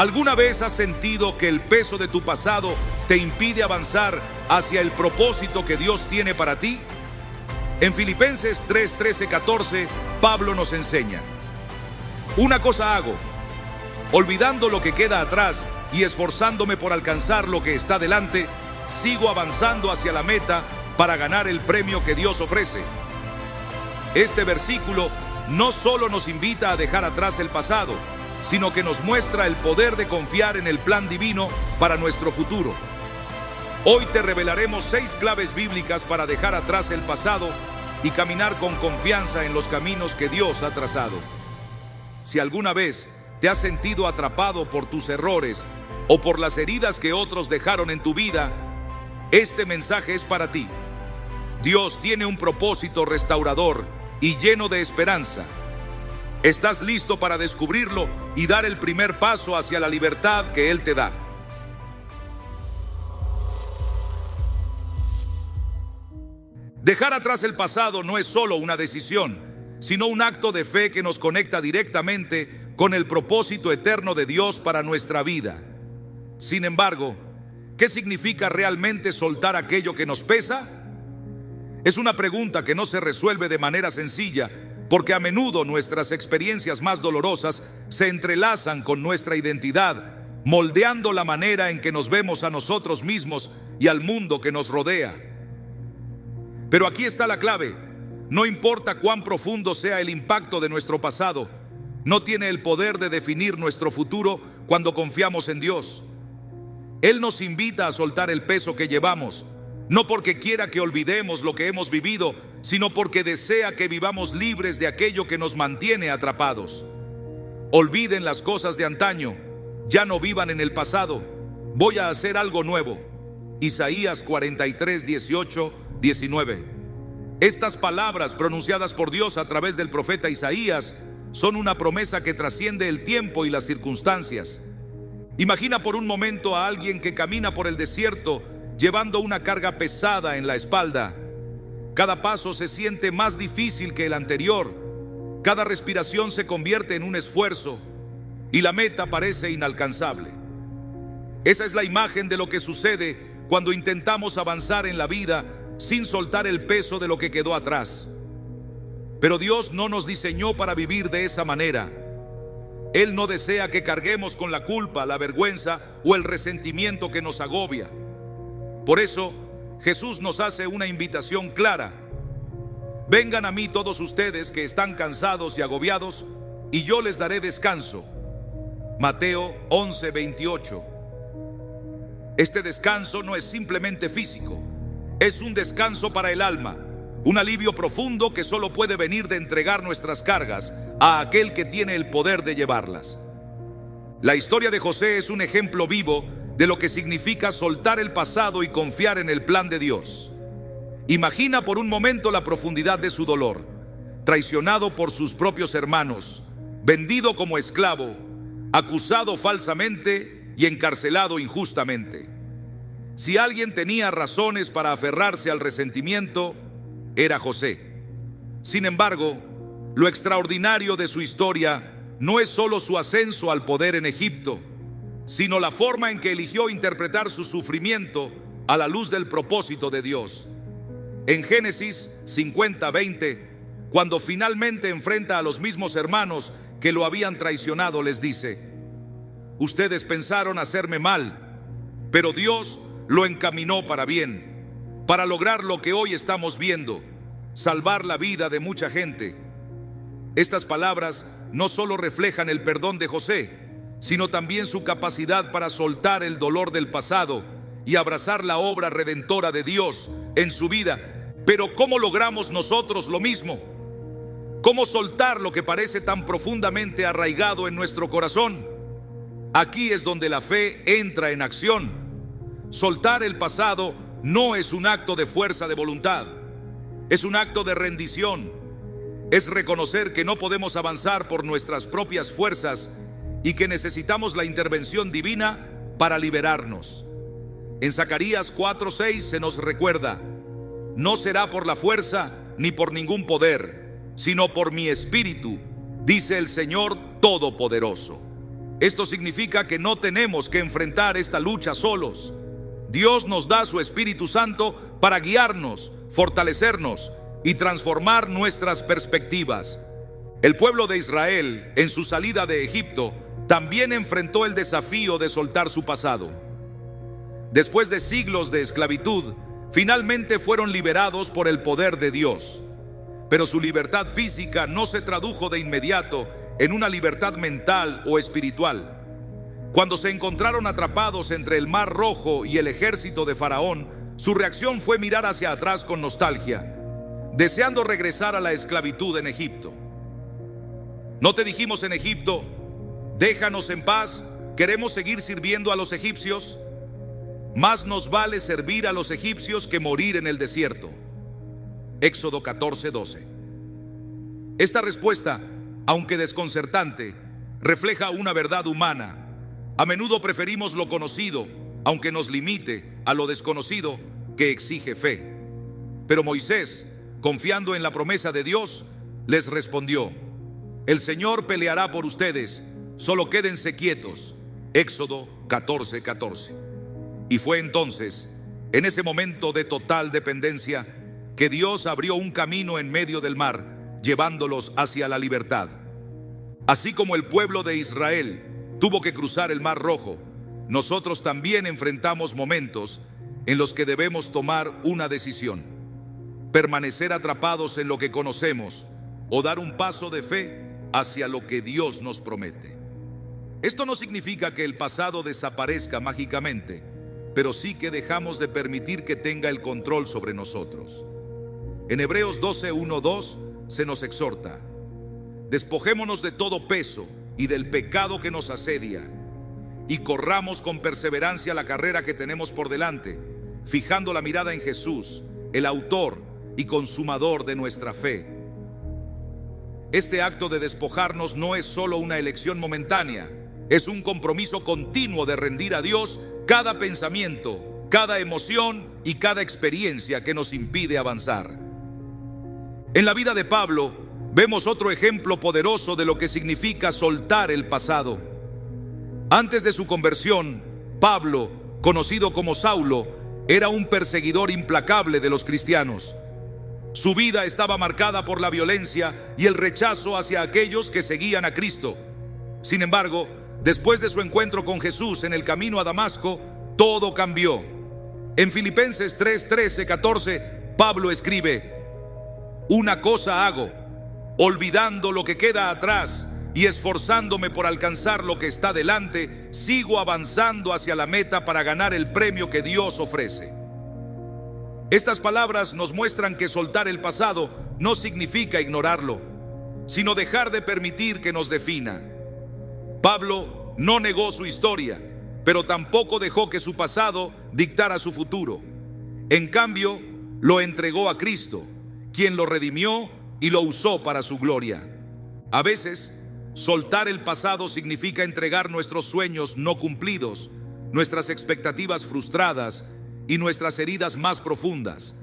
¿Alguna vez has sentido que el peso de tu pasado te impide avanzar hacia el propósito que Dios tiene para ti? En Filipenses 3, 13, 14, Pablo nos enseña: una cosa hago, olvidando lo que queda atrás y esforzándome por alcanzar lo que está delante, sigo avanzando hacia la meta para ganar el premio que Dios ofrece. Este versículo no solo nos invita a dejar atrás el pasado, sino que nos muestra el poder de confiar en el plan divino para nuestro futuro. Hoy te revelaremos 6 claves bíblicas para dejar atrás el pasado y caminar con confianza en los caminos que Dios ha trazado. Si alguna vez te has sentido atrapado por tus errores o por las heridas que otros dejaron en tu vida, este mensaje es para ti. Dios tiene un propósito restaurador y lleno de esperanza. ¿Estás listo para descubrirlo y dar el primer paso hacia la libertad que Él te da? Dejar atrás el pasado no es solo una decisión, sino un acto de fe que nos conecta directamente con el propósito eterno de Dios para nuestra vida. Sin embargo, ¿qué significa realmente soltar aquello que nos pesa? Es una pregunta que no se resuelve de manera sencilla, porque a menudo nuestras experiencias más dolorosas se entrelazan con nuestra identidad, moldeando la manera en que nos vemos a nosotros mismos y al mundo que nos rodea. Pero aquí está la clave: no importa cuán profundo sea el impacto de nuestro pasado, no tiene el poder de definir nuestro futuro cuando confiamos en Dios. Él nos invita a soltar el peso que llevamos, no porque quiera que olvidemos lo que hemos vivido, sino porque desea que vivamos libres de aquello que nos mantiene atrapados. Olviden las cosas de antaño, ya no vivan en el pasado, voy a hacer algo nuevo. Isaías 43, 18, 19. Estas palabras pronunciadas por Dios a través del profeta Isaías son una promesa que trasciende el tiempo y las circunstancias. Imagina por un momento a alguien que camina por el desierto llevando una carga pesada en la espalda. Cada paso se siente más difícil que el anterior. Cada respiración se convierte en un esfuerzo y la meta parece inalcanzable. Esa es la imagen de lo que sucede cuando intentamos avanzar en la vida sin soltar el peso de lo que quedó atrás. Pero Dios no nos diseñó para vivir de esa manera. Él no desea que carguemos con la culpa, la vergüenza o el resentimiento que nos agobia. Por eso, Jesús nos hace una invitación clara: vengan a mí todos ustedes que están cansados y agobiados, y yo les daré descanso. Mateo 11, 28. Este descanso no es simplemente físico, es un descanso para el alma, un alivio profundo que solo puede venir de entregar nuestras cargas a aquel que tiene el poder de llevarlas. La historia de José es un ejemplo vivo de lo que significa soltar el pasado y confiar en el plan de Dios. Imagina por un momento la profundidad de su dolor: traicionado por sus propios hermanos, vendido como esclavo, acusado falsamente y encarcelado injustamente. Si alguien tenía razones para aferrarse al resentimiento, era José. Sin embargo, lo extraordinario de su historia no es solo su ascenso al poder en Egipto, sino la forma en que eligió interpretar su sufrimiento a la luz del propósito de Dios. En Génesis 50:20, cuando finalmente enfrenta a los mismos hermanos que lo habían traicionado, les dice: ustedes pensaron hacerme mal, pero Dios lo encaminó para bien, para lograr lo que hoy estamos viendo, salvar la vida de mucha gente. Estas palabras no solo reflejan el perdón de José, sino también su capacidad para soltar el dolor del pasado y abrazar la obra redentora de Dios en su vida. Pero ¿cómo logramos nosotros lo mismo? ¿Cómo soltar lo que parece tan profundamente arraigado en nuestro corazón? Aquí es donde la fe entra en acción. Soltar el pasado no es un acto de fuerza de voluntad, es un acto de rendición. Es reconocer que no podemos avanzar por nuestras propias fuerzas y que necesitamos la intervención divina para liberarnos. En Zacarías 4:6 se nos recuerda: no será por la fuerza ni por ningún poder, sino por mi espíritu, dice el Señor Todopoderoso. Esto significa que no tenemos que enfrentar esta lucha solos. Dios nos da su Espíritu Santo para guiarnos, fortalecernos y transformar nuestras perspectivas. El pueblo de Israel, en su salida de Egipto, también enfrentó el desafío de soltar su pasado. Después de siglos de esclavitud, finalmente fueron liberados por el poder de Dios. Pero su libertad física no se tradujo de inmediato en una libertad mental o espiritual. Cuando se encontraron atrapados entre el Mar Rojo y el ejército de Faraón, su reacción fue mirar hacia atrás con nostalgia, deseando regresar a la esclavitud en Egipto. ¿No te dijimos en Egipto, déjanos en paz, queremos seguir sirviendo a los egipcios? Más nos vale servir a los egipcios que morir en el desierto. Éxodo 14:12. Esta respuesta, aunque desconcertante, refleja una verdad humana. A menudo preferimos lo conocido, aunque nos limite a lo desconocido que exige fe. Pero Moisés, confiando en la promesa de Dios, les respondió: el Señor peleará por ustedes, solo quédense quietos. Éxodo 14:14. Y fue entonces, en ese momento de total dependencia, que Dios abrió un camino en medio del mar, llevándolos hacia la libertad. Así como el pueblo de Israel tuvo que cruzar el Mar Rojo, nosotros también enfrentamos momentos en los que debemos tomar una decisión: permanecer atrapados en lo que conocemos o dar un paso de fe hacia lo que Dios nos promete. Esto no significa que el pasado desaparezca mágicamente, pero sí que dejamos de permitir que tenga el control sobre nosotros. En Hebreos 12:1-2 se nos exhorta: despojémonos de todo peso y del pecado que nos asedia, y corramos con perseverancia la carrera que tenemos por delante, fijando la mirada en Jesús, el autor y consumador de nuestra fe. Este acto de despojarnos no es solo una elección momentánea, es un compromiso continuo de rendir a Dios cada pensamiento, cada emoción y cada experiencia que nos impide avanzar. En la vida de Pablo vemos otro ejemplo poderoso de lo que significa soltar el pasado. Antes de su conversión, Pablo, conocido como Saulo, era un perseguidor implacable de los cristianos. Su vida estaba marcada por la violencia y el rechazo hacia aquellos que seguían a Cristo. Sin embargo, después de su encuentro con Jesús en el camino a Damasco, todo cambió. En Filipenses 3:13-14, Pablo escribe: una cosa hago, olvidando lo que queda atrás y esforzándome por alcanzar lo que está delante, sigo avanzando hacia la meta para ganar el premio que Dios ofrece. Estas palabras nos muestran que soltar el pasado no significa ignorarlo, sino dejar de permitir que nos defina. Pablo no negó su historia, pero tampoco dejó que su pasado dictara su futuro. En cambio, lo entregó a Cristo, quien lo redimió y lo usó para su gloria. A veces, soltar el pasado significa entregar nuestros sueños no cumplidos, nuestras expectativas frustradas y nuestras heridas más profundas.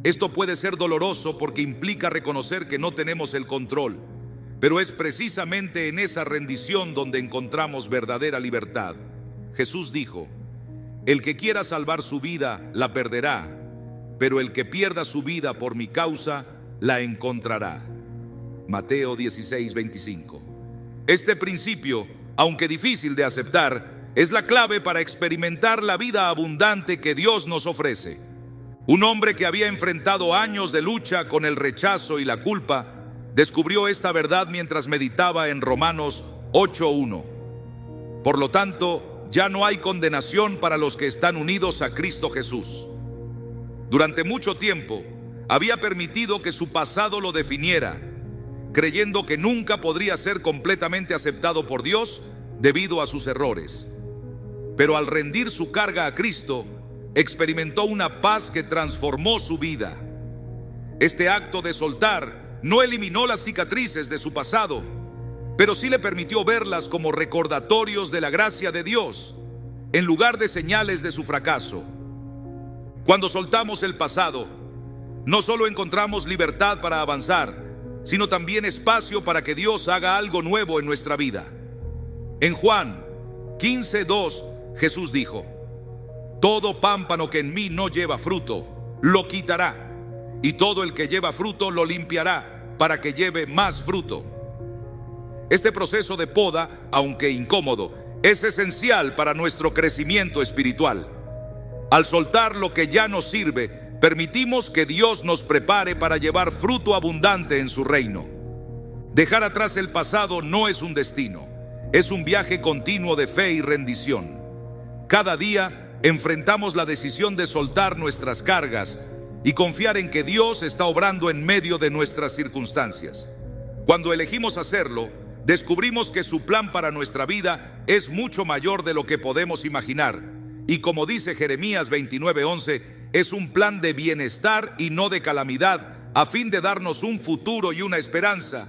Esto puede ser doloroso porque implica reconocer que no tenemos el control, pero es precisamente en esa rendición donde encontramos verdadera libertad. Jesús dijo: el que quiera salvar su vida la perderá, pero el que pierda su vida por mi causa la encontrará. Mateo 16:25. Este principio, aunque difícil de aceptar, es la clave para experimentar la vida abundante que Dios nos ofrece. Un hombre que había enfrentado años de lucha con el rechazo y la culpa, descubrió esta verdad mientras meditaba en Romanos 8:1. Por lo tanto, ya no hay condenación para los que están unidos a Cristo Jesús. Durante mucho tiempo, había permitido que su pasado lo definiera, creyendo que nunca podría ser completamente aceptado por Dios debido a sus errores. Pero al rendir su carga a Cristo, experimentó una paz que transformó su vida. Este acto de soltar no eliminó las cicatrices de su pasado, pero sí le permitió verlas como recordatorios de la gracia de Dios, en lugar de señales de su fracaso. Cuando soltamos el pasado, no solo encontramos libertad para avanzar, sino también espacio para que Dios haga algo nuevo en nuestra vida. En Juan 15:2, Jesús dijo: todo pámpano que en mí no lleva fruto, lo quitará, y todo el que lleva fruto lo limpiará, para que lleve más fruto. Este proceso de poda, aunque incómodo, es esencial para nuestro crecimiento espiritual. Al soltar lo que ya nos sirve, permitimos que Dios nos prepare para llevar fruto abundante en su reino. Dejar atrás el pasado no es un destino, es un viaje continuo de fe y rendición. Cada día enfrentamos la decisión de soltar nuestras cargas y confiar en que Dios está obrando en medio de nuestras circunstancias. Cuando elegimos hacerlo, descubrimos que su plan para nuestra vida es mucho mayor de lo que podemos imaginar. Y como dice Jeremías 29:11, es un plan de bienestar y no de calamidad, a fin de darnos un futuro y una esperanza.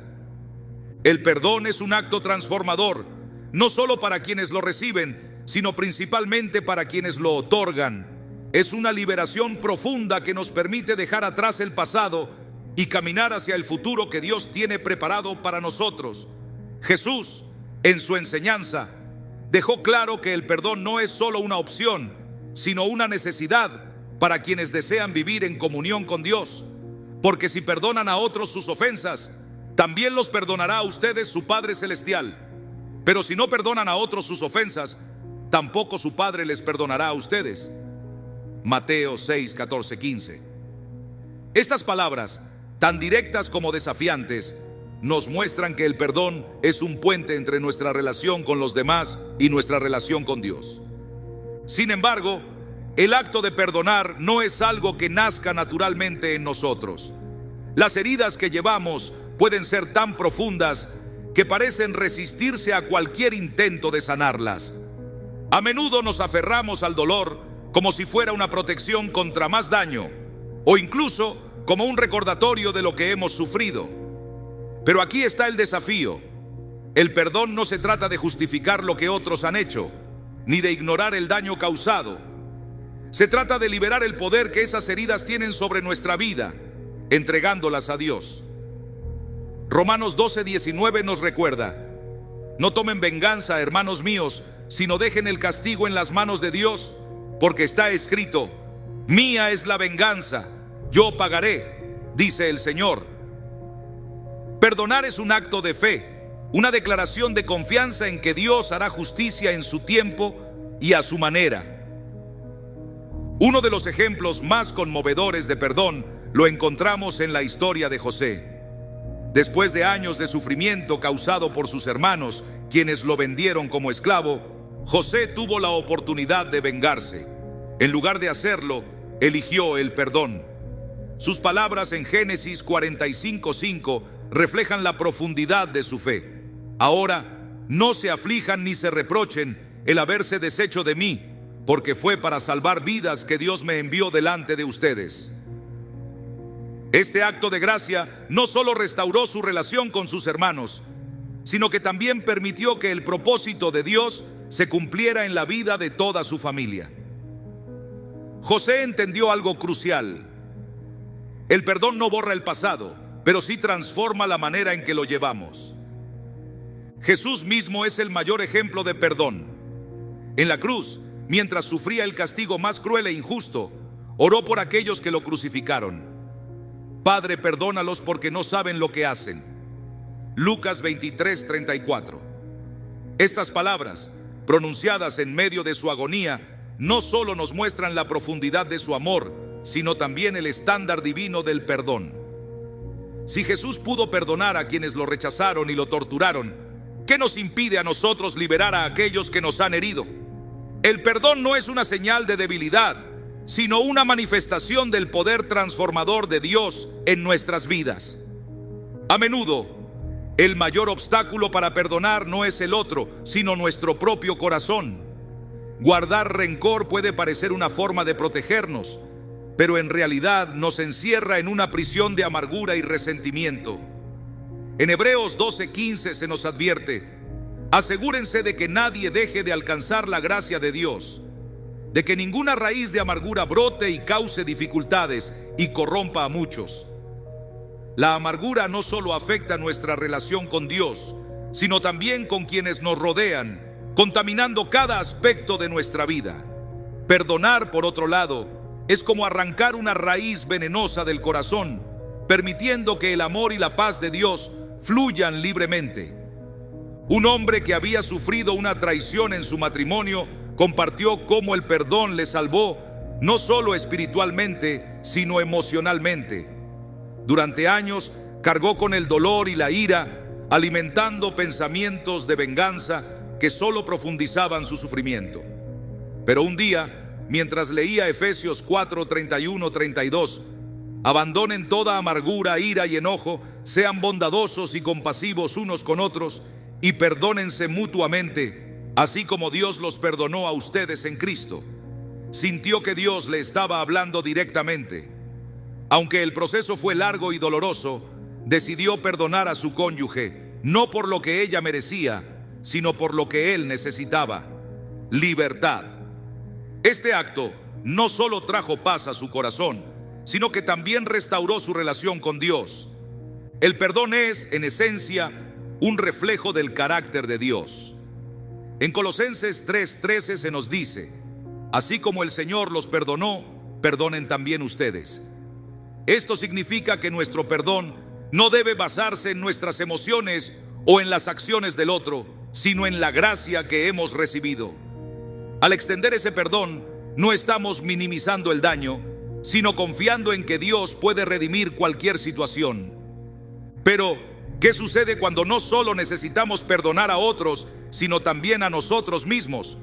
El perdón es un acto transformador, no solo para quienes lo reciben, sino principalmente para quienes lo otorgan. Es una liberación profunda que nos permite dejar atrás el pasado y caminar hacia el futuro que Dios tiene preparado para nosotros. Jesús, en su enseñanza, dejó claro que el perdón no es solo una opción, sino una necesidad para quienes desean vivir en comunión con Dios. Porque si perdonan a otros sus ofensas, también los perdonará a ustedes su Padre Celestial. Pero si no perdonan a otros sus ofensas, tampoco su Padre les perdonará a ustedes. Mateo 6, 14, 15. Estas palabras, tan directas como desafiantes, nos muestran que el perdón es un puente entre nuestra relación con los demás y nuestra relación con Dios. Sin embargo, el acto de perdonar no es algo que nazca naturalmente en nosotros. Las heridas que llevamos pueden ser tan profundas que parecen resistirse a cualquier intento de sanarlas. A menudo nos aferramos al dolor como si fuera una protección contra más daño, o incluso como un recordatorio de lo que hemos sufrido. Pero aquí está el desafío. El perdón no se trata de justificar lo que otros han hecho, ni de ignorar el daño causado. Se trata de liberar el poder que esas heridas tienen sobre nuestra vida, entregándolas a Dios. Romanos 12:19 nos recuerda: no tomen venganza, hermanos míos, sino dejen el castigo en las manos de Dios, porque está escrito: mía es la venganza, yo pagaré, dice el Señor. Perdonar es un acto de fe, una declaración de confianza en que Dios hará justicia en su tiempo y a su manera. Uno de los ejemplos más conmovedores de perdón lo encontramos en la historia de José. Después de años de sufrimiento causado por sus hermanos, quienes lo vendieron como esclavo, José tuvo la oportunidad de vengarse. En lugar de hacerlo, eligió el perdón. Sus palabras en Génesis 45:5 reflejan la profundidad de su fe. Ahora, no se aflijan ni se reprochen el haberse deshecho de mí, porque fue para salvar vidas que Dios me envió delante de ustedes. Este acto de gracia no solo restauró su relación con sus hermanos, sino que también permitió que el propósito de Dios se cumpliera en la vida de toda su familia. José entendió algo crucial. El perdón no borra el pasado, pero sí transforma la manera en que lo llevamos. Jesús mismo es el mayor ejemplo de perdón. En la cruz, mientras sufría el castigo más cruel e injusto, oró por aquellos que lo crucificaron. Padre, perdónalos porque no saben lo que hacen. Lucas 23:34. Estas palabras, pronunciadas en medio de su agonía, no solo nos muestran la profundidad de su amor, sino también el estándar divino del perdón. Si Jesús pudo perdonar a quienes lo rechazaron y lo torturaron, ¿qué nos impide a nosotros liberar a aquellos que nos han herido? El perdón no es una señal de debilidad, sino una manifestación del poder transformador de Dios en nuestras vidas. A menudo, el mayor obstáculo para perdonar no es el otro, sino nuestro propio corazón. Guardar rencor puede parecer una forma de protegernos, pero en realidad nos encierra en una prisión de amargura y resentimiento. En Hebreos 12:15 se nos advierte: asegúrense de que nadie deje de alcanzar la gracia de Dios, de que ninguna raíz de amargura brote y cause dificultades y corrompa a muchos. La amargura no solo afecta nuestra relación con Dios, sino también con quienes nos rodean, contaminando cada aspecto de nuestra vida. Perdonar, por otro lado, es como arrancar una raíz venenosa del corazón, permitiendo que el amor y la paz de Dios fluyan libremente. Un hombre que había sufrido una traición en su matrimonio compartió cómo el perdón le salvó, no solo espiritualmente, sino emocionalmente. Durante años cargó con el dolor y la ira, alimentando pensamientos de venganza que solo profundizaban su sufrimiento. Pero un día, mientras leía Efesios 4, 31, 32, abandonen toda amargura, ira y enojo, sean bondadosos y compasivos unos con otros y perdónense mutuamente, así como Dios los perdonó a ustedes en Cristo. Sintió que Dios le estaba hablando directamente. Aunque el proceso fue largo y doloroso, decidió perdonar a su cónyuge, no por lo que ella merecía, sino por lo que él necesitaba: libertad. Este acto no solo trajo paz a su corazón, sino que también restauró su relación con Dios. El perdón es, en esencia, un reflejo del carácter de Dios. En Colosenses 3:13 se nos dice: así como el Señor los perdonó, perdonen también ustedes. Esto significa que nuestro perdón no debe basarse en nuestras emociones o en las acciones del otro, sino en la gracia que hemos recibido. Al extender ese perdón, no estamos minimizando el daño, sino confiando en que Dios puede redimir cualquier situación. Pero, ¿qué sucede cuando no solo necesitamos perdonar a otros, sino también a nosotros mismos?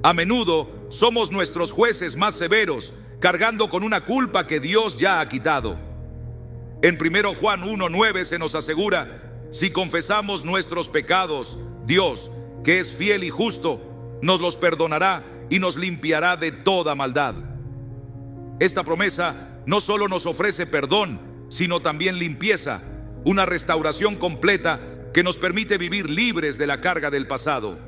A menudo somos nuestros jueces más severos, cargando con una culpa que Dios ya ha quitado. En 1 Juan 1:9 se nos asegura: si confesamos nuestros pecados, Dios, que es fiel y justo, nos los perdonará y nos limpiará de toda maldad. Esta promesa no solo nos ofrece perdón, sino también limpieza, una restauración completa que nos permite vivir libres de la carga del pasado.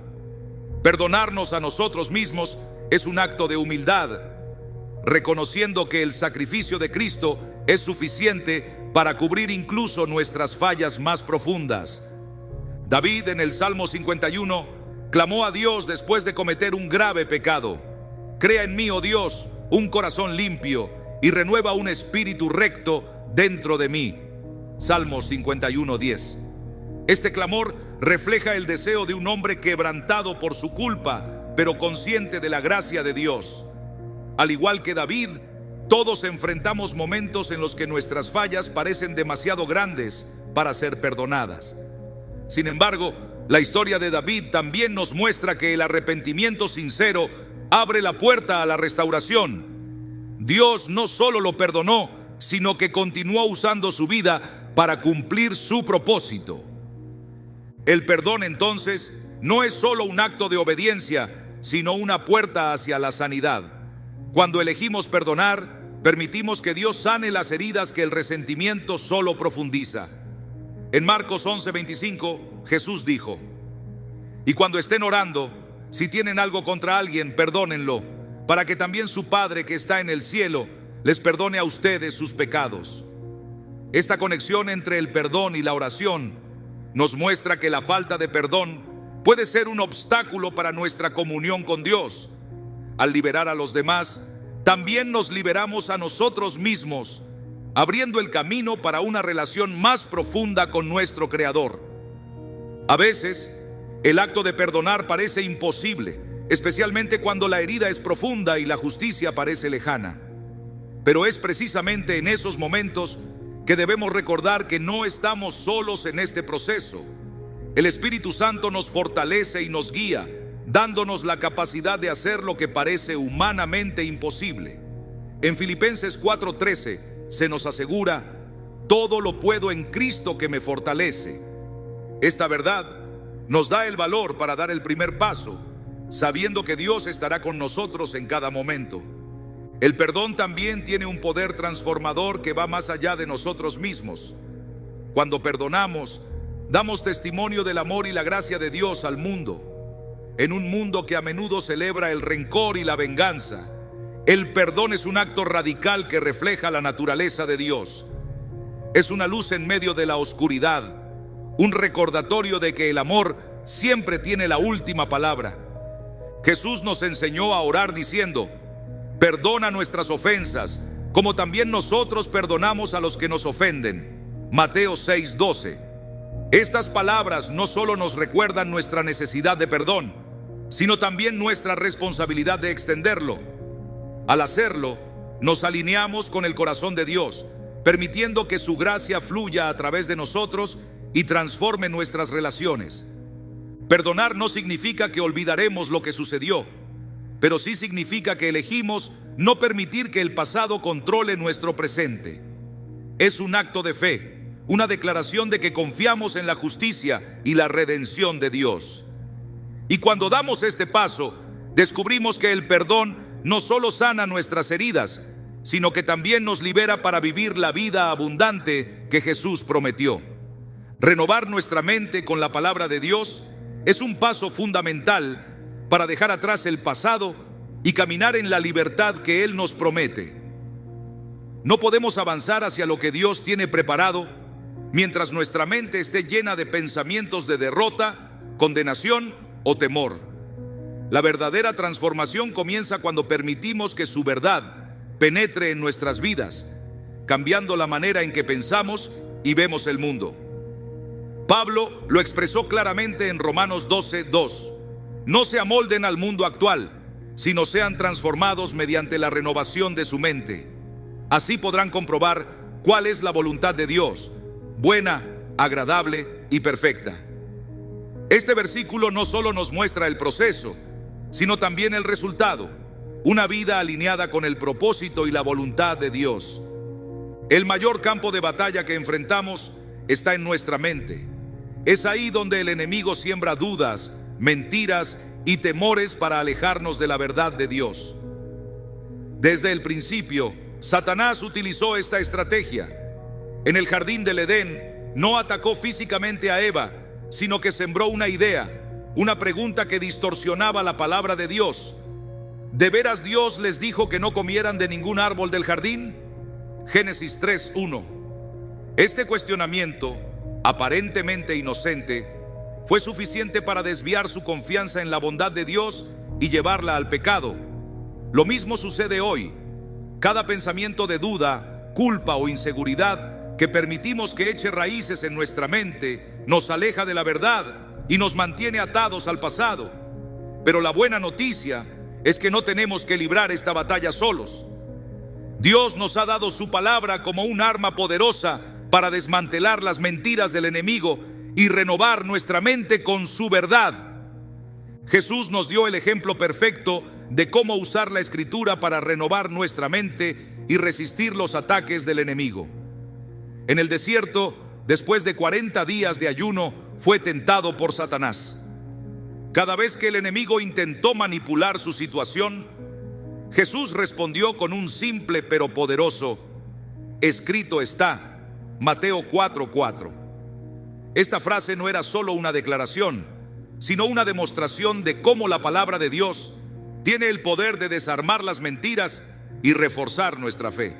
Perdonarnos a nosotros mismos es un acto de humildad, reconociendo que el sacrificio de Cristo es suficiente para cubrir incluso nuestras fallas más profundas. David, en el Salmo 51, clamó a Dios después de cometer un grave pecado: crea en mí, oh Dios, un corazón limpio y renueva un espíritu recto dentro de mí. Salmos 51:10. Este clamor refleja el deseo de un hombre quebrantado por su culpa, pero consciente de la gracia de Dios. Al igual que David, todos enfrentamos momentos en los que nuestras fallas parecen demasiado grandes para ser perdonadas. Sin embargo, la historia de David también nos muestra que el arrepentimiento sincero abre la puerta a la restauración. Dios no solo lo perdonó, sino que continuó usando su vida para cumplir su propósito. El perdón, entonces, no es solo un acto de obediencia, sino una puerta hacia la sanidad. Cuando elegimos perdonar, permitimos que Dios sane las heridas que el resentimiento solo profundiza. En Marcos 11:25, Jesús dijo: y cuando estén orando, si tienen algo contra alguien, perdónenlo, para que también su Padre que está en el cielo les perdone a ustedes sus pecados. Esta conexión entre el perdón y la oración nos muestra que la falta de perdón puede ser un obstáculo para nuestra comunión con Dios. Al liberar a los demás, también nos liberamos a nosotros mismos, abriendo el camino para una relación más profunda con nuestro Creador. A veces, el acto de perdonar parece imposible, especialmente cuando la herida es profunda y la justicia parece lejana. Pero es precisamente en esos momentos que debemos recordar que no estamos solos en este proceso. El Espíritu Santo nos fortalece y nos guía, dándonos la capacidad de hacer lo que parece humanamente imposible. En Filipenses 4:13 se nos asegura: todo lo puedo en Cristo que me fortalece. Esta verdad nos da el valor para dar el primer paso, sabiendo que Dios estará con nosotros en cada momento. El perdón también tiene un poder transformador que va más allá de nosotros mismos. Cuando perdonamos, damos testimonio del amor y la gracia de Dios al mundo. En un mundo que a menudo celebra el rencor y la venganza, el perdón es un acto radical que refleja la naturaleza de Dios. Es una luz en medio de la oscuridad, un recordatorio de que el amor siempre tiene la última palabra. Jesús nos enseñó a orar diciendo: perdona nuestras ofensas, como también nosotros perdonamos a los que nos ofenden. Mateo 6:12. Estas palabras no solo nos recuerdan nuestra necesidad de perdón, sino también nuestra responsabilidad de extenderlo. Al hacerlo, nos alineamos con el corazón de Dios, permitiendo que su gracia fluya a través de nosotros y transforme nuestras relaciones. Perdonar no significa que olvidaremos lo que sucedió, pero sí significa que elegimos no permitir que el pasado controle nuestro presente. Es un acto de fe, una declaración de que confiamos en la justicia y la redención de Dios. Y cuando damos este paso, descubrimos que el perdón no solo sana nuestras heridas, sino que también nos libera para vivir la vida abundante que Jesús prometió. Renovar nuestra mente con la palabra de Dios es un paso fundamental para dejar atrás el pasado y caminar en la libertad que Él nos promete. No podemos avanzar hacia lo que Dios tiene preparado mientras nuestra mente esté llena de pensamientos de derrota, condenación o temor. La verdadera transformación comienza cuando permitimos que su verdad penetre en nuestras vidas, cambiando la manera en que pensamos y vemos el mundo. Pablo lo expresó claramente en Romanos 12:2. No se amolden al mundo actual, sino sean transformados mediante la renovación de su mente. Así podrán comprobar cuál es la voluntad de Dios, buena, agradable y perfecta. Este versículo no solo nos muestra el proceso, sino también el resultado, una vida alineada con el propósito y la voluntad de Dios. El mayor campo de batalla que enfrentamos está en nuestra mente. Es ahí donde el enemigo siembra dudas, mentiras y temores para alejarnos de la verdad de Dios. Desde el principio, Satanás utilizó esta estrategia. En el jardín del Edén, no atacó físicamente a Eva, sino que sembró una idea, una pregunta que distorsionaba la palabra de Dios. ¿De veras Dios les dijo que no comieran de ningún árbol del jardín? Génesis 3:1. Este cuestionamiento, aparentemente inocente, fue suficiente para desviar su confianza en la bondad de Dios y llevarla al pecado. Lo mismo sucede hoy. Cada pensamiento de duda, culpa o inseguridad que permitimos que eche raíces en nuestra mente nos aleja de la verdad y nos mantiene atados al pasado. Pero la buena noticia es que no tenemos que librar esta batalla solos. Dios nos ha dado su palabra como un arma poderosa para desmantelar las mentiras del enemigo y renovar nuestra mente con su verdad. Jesús nos dio el ejemplo perfecto de cómo usar la Escritura para renovar nuestra mente y resistir los ataques del enemigo. En el desierto, después de 40 días de ayuno, fue tentado por Satanás. Cada vez que el enemigo intentó manipular su situación, Jesús respondió con un simple pero poderoso: escrito está. Mateo 4:4. Esta frase no era solo una declaración, sino una demostración de cómo la palabra de Dios tiene el poder de desarmar las mentiras y reforzar nuestra fe.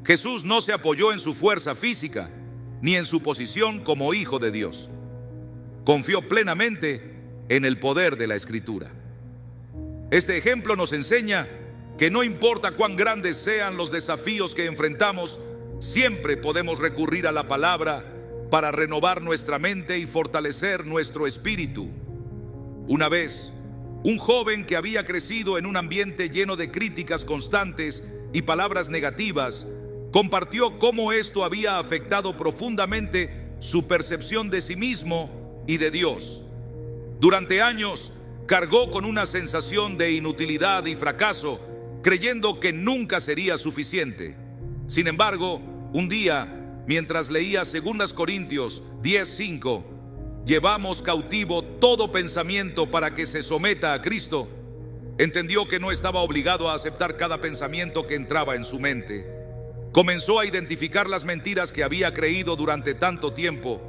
Jesús no se apoyó en su fuerza física ni en su posición como hijo de Dios. Confió plenamente en el poder de la Escritura. Este ejemplo nos enseña que no importa cuán grandes sean los desafíos que enfrentamos, siempre podemos recurrir a la palabra para renovar nuestra mente y fortalecer nuestro espíritu. Una vez, un joven que había crecido en un ambiente lleno de críticas constantes y palabras negativas, compartió cómo esto había afectado profundamente su percepción de sí mismo y de Dios. Durante años, cargó con una sensación de inutilidad y fracaso, creyendo que nunca sería suficiente. Sin embargo, un día, mientras leía 2 Corintios 10:5, llevamos cautivo todo pensamiento para que se someta a Cristo, entendió que no estaba obligado a aceptar cada pensamiento que entraba en su mente. Comenzó a identificar las mentiras que había creído durante tanto tiempo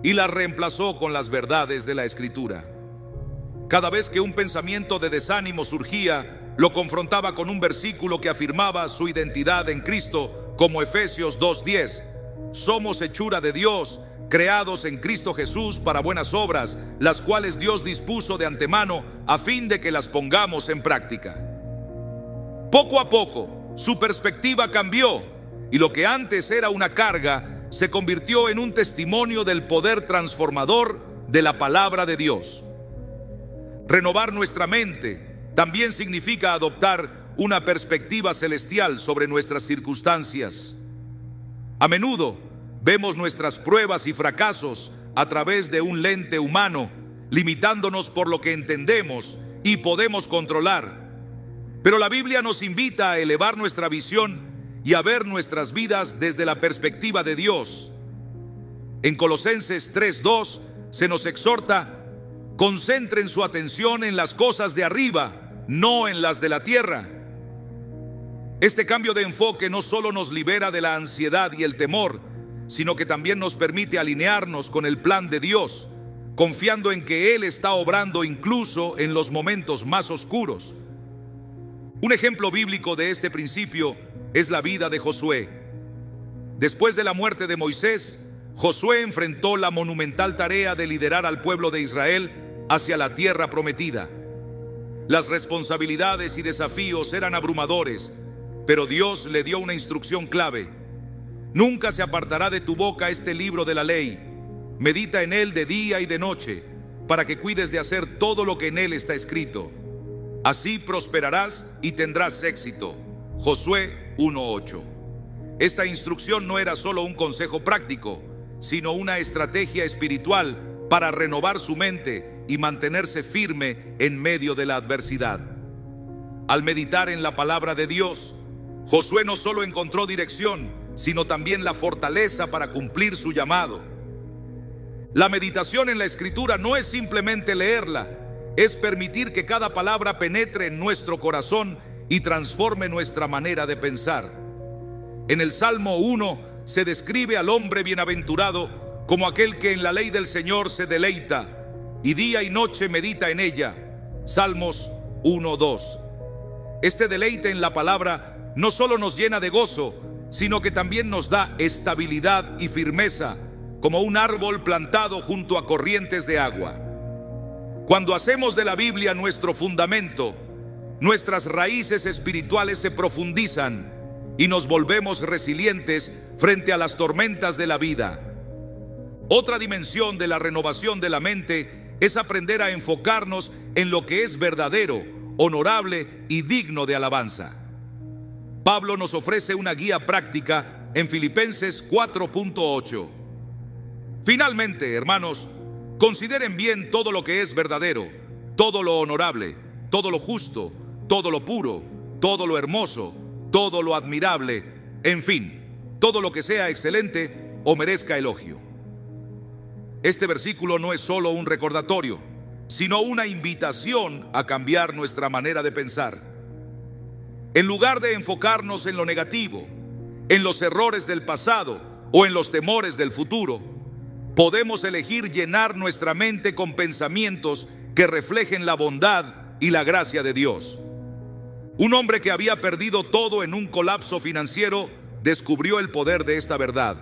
y las reemplazó con las verdades de la Escritura. Cada vez que un pensamiento de desánimo surgía, lo confrontaba con un versículo que afirmaba su identidad en Cristo, como Efesios 2:10. Somos hechura de Dios, creados en Cristo Jesús para buenas obras, las cuales Dios dispuso de antemano a fin de que las pongamos en práctica. Poco a poco, su perspectiva cambió y lo que antes era una carga se convirtió en un testimonio del poder transformador de la palabra de Dios. Renovar nuestra mente también significa adoptar una perspectiva celestial sobre nuestras circunstancias. A menudo vemos nuestras pruebas y fracasos a través de un lente humano, limitándonos por lo que entendemos y podemos controlar. Pero la Biblia nos invita a elevar nuestra visión y a ver nuestras vidas desde la perspectiva de Dios. En Colosenses 3:2 se nos exhorta: concentren su atención en las cosas de arriba, no en las de la tierra. Este cambio de enfoque no solo nos libera de la ansiedad y el temor, sino que también nos permite alinearnos con el plan de Dios, confiando en que Él está obrando incluso en los momentos más oscuros. Un ejemplo bíblico de este principio es la vida de Josué. Después de la muerte de Moisés, Josué enfrentó la monumental tarea de liderar al pueblo de Israel hacia la tierra prometida. Las responsabilidades y desafíos eran abrumadores, pero Dios le dio una instrucción clave: nunca se apartará de tu boca este libro de la ley. Medita en él de día y de noche, para que cuides de hacer todo lo que en él está escrito. Así prosperarás y tendrás éxito. Josué 1:8. Esta instrucción no era solo un consejo práctico, sino una estrategia espiritual para renovar su mente y mantenerse firme en medio de la adversidad. Al meditar en la palabra de Dios, Josué no solo encontró dirección, sino también la fortaleza para cumplir su llamado. La meditación en la Escritura no es simplemente leerla, es permitir que cada palabra penetre en nuestro corazón y transforme nuestra manera de pensar. En el Salmo 1 se describe al hombre bienaventurado como aquel que en la ley del Señor se deleita y día y noche medita en ella. Salmos 1:2. Este deleite en la palabra no solo nos llena de gozo, sino que también nos da estabilidad y firmeza, como un árbol plantado junto a corrientes de agua. Cuando hacemos de la Biblia nuestro fundamento, nuestras raíces espirituales se profundizan y nos volvemos resilientes frente a las tormentas de la vida. Otra dimensión de la renovación de la mente es aprender a enfocarnos en lo que es verdadero, honorable y digno de alabanza. Pablo nos ofrece una guía práctica en Filipenses 4:8. Finalmente, hermanos, consideren bien todo lo que es verdadero, todo lo honorable, todo lo justo, todo lo puro, todo lo hermoso, todo lo admirable, en fin, todo lo que sea excelente o merezca elogio. Este versículo no es solo un recordatorio, sino una invitación a cambiar nuestra manera de pensar. En lugar de enfocarnos en lo negativo, en los errores del pasado o en los temores del futuro, podemos elegir llenar nuestra mente con pensamientos que reflejen la bondad y la gracia de Dios. Un hombre que había perdido todo en un colapso financiero descubrió el poder de esta verdad.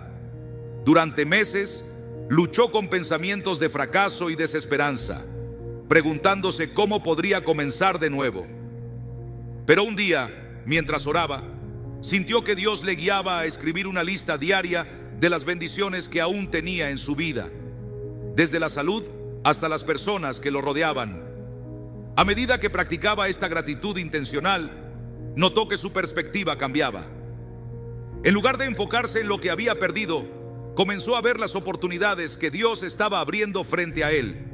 Durante meses, luchó con pensamientos de fracaso y desesperanza, preguntándose cómo podría comenzar de nuevo. Pero un día, mientras oraba, sintió que Dios le guiaba a escribir una lista diaria de las bendiciones que aún tenía en su vida, desde la salud hasta las personas que lo rodeaban. A medida que practicaba esta gratitud intencional, notó que su perspectiva cambiaba. En lugar de enfocarse en lo que había perdido, comenzó a ver las oportunidades que Dios estaba abriendo frente a él.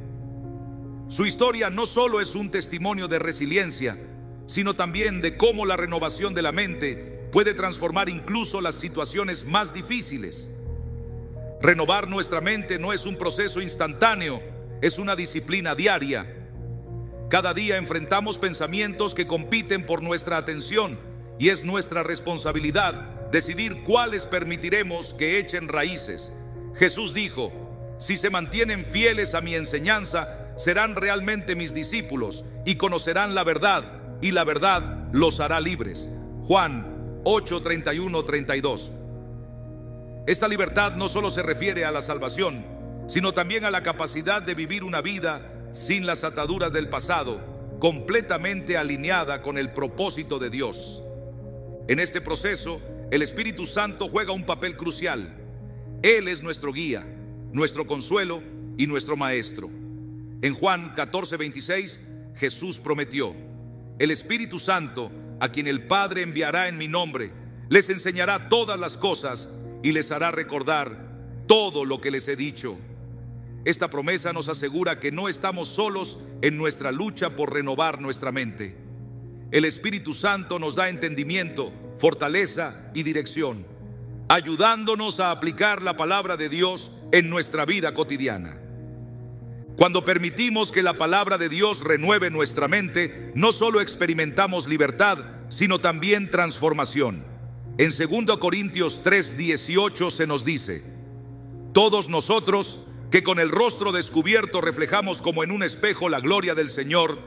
Su historia no solo es un testimonio de resiliencia, sino también de cómo la renovación de la mente puede transformar incluso las situaciones más difíciles. Renovar nuestra mente no es un proceso instantáneo, es una disciplina diaria. Cada día enfrentamos pensamientos que compiten por nuestra atención y es nuestra responsabilidad decidir cuáles permitiremos que echen raíces. Jesús dijo: si se mantienen fieles a mi enseñanza, serán realmente mis discípulos y conocerán la verdad, y la verdad los hará libres. Juan 8:31-32. Esta libertad no solo se refiere a la salvación, sino también a la capacidad de vivir una vida sin las ataduras del pasado, completamente alineada con el propósito de Dios. En este proceso, el Espíritu Santo juega un papel crucial. Él es nuestro guía, nuestro consuelo y nuestro maestro. En Juan 14:26, Jesús prometió: el Espíritu Santo, a quien el Padre enviará en mi nombre, les enseñará todas las cosas y les hará recordar todo lo que les he dicho. Esta promesa nos asegura que no estamos solos en nuestra lucha por renovar nuestra mente. El Espíritu Santo nos da entendimiento, fortaleza y dirección, ayudándonos a aplicar la palabra de Dios en nuestra vida cotidiana. Cuando permitimos que la palabra de Dios renueve nuestra mente, no solo experimentamos libertad, sino también transformación. En 2 Corintios 3:18 se nos dice: todos nosotros, que con el rostro descubierto reflejamos como en un espejo la gloria del Señor,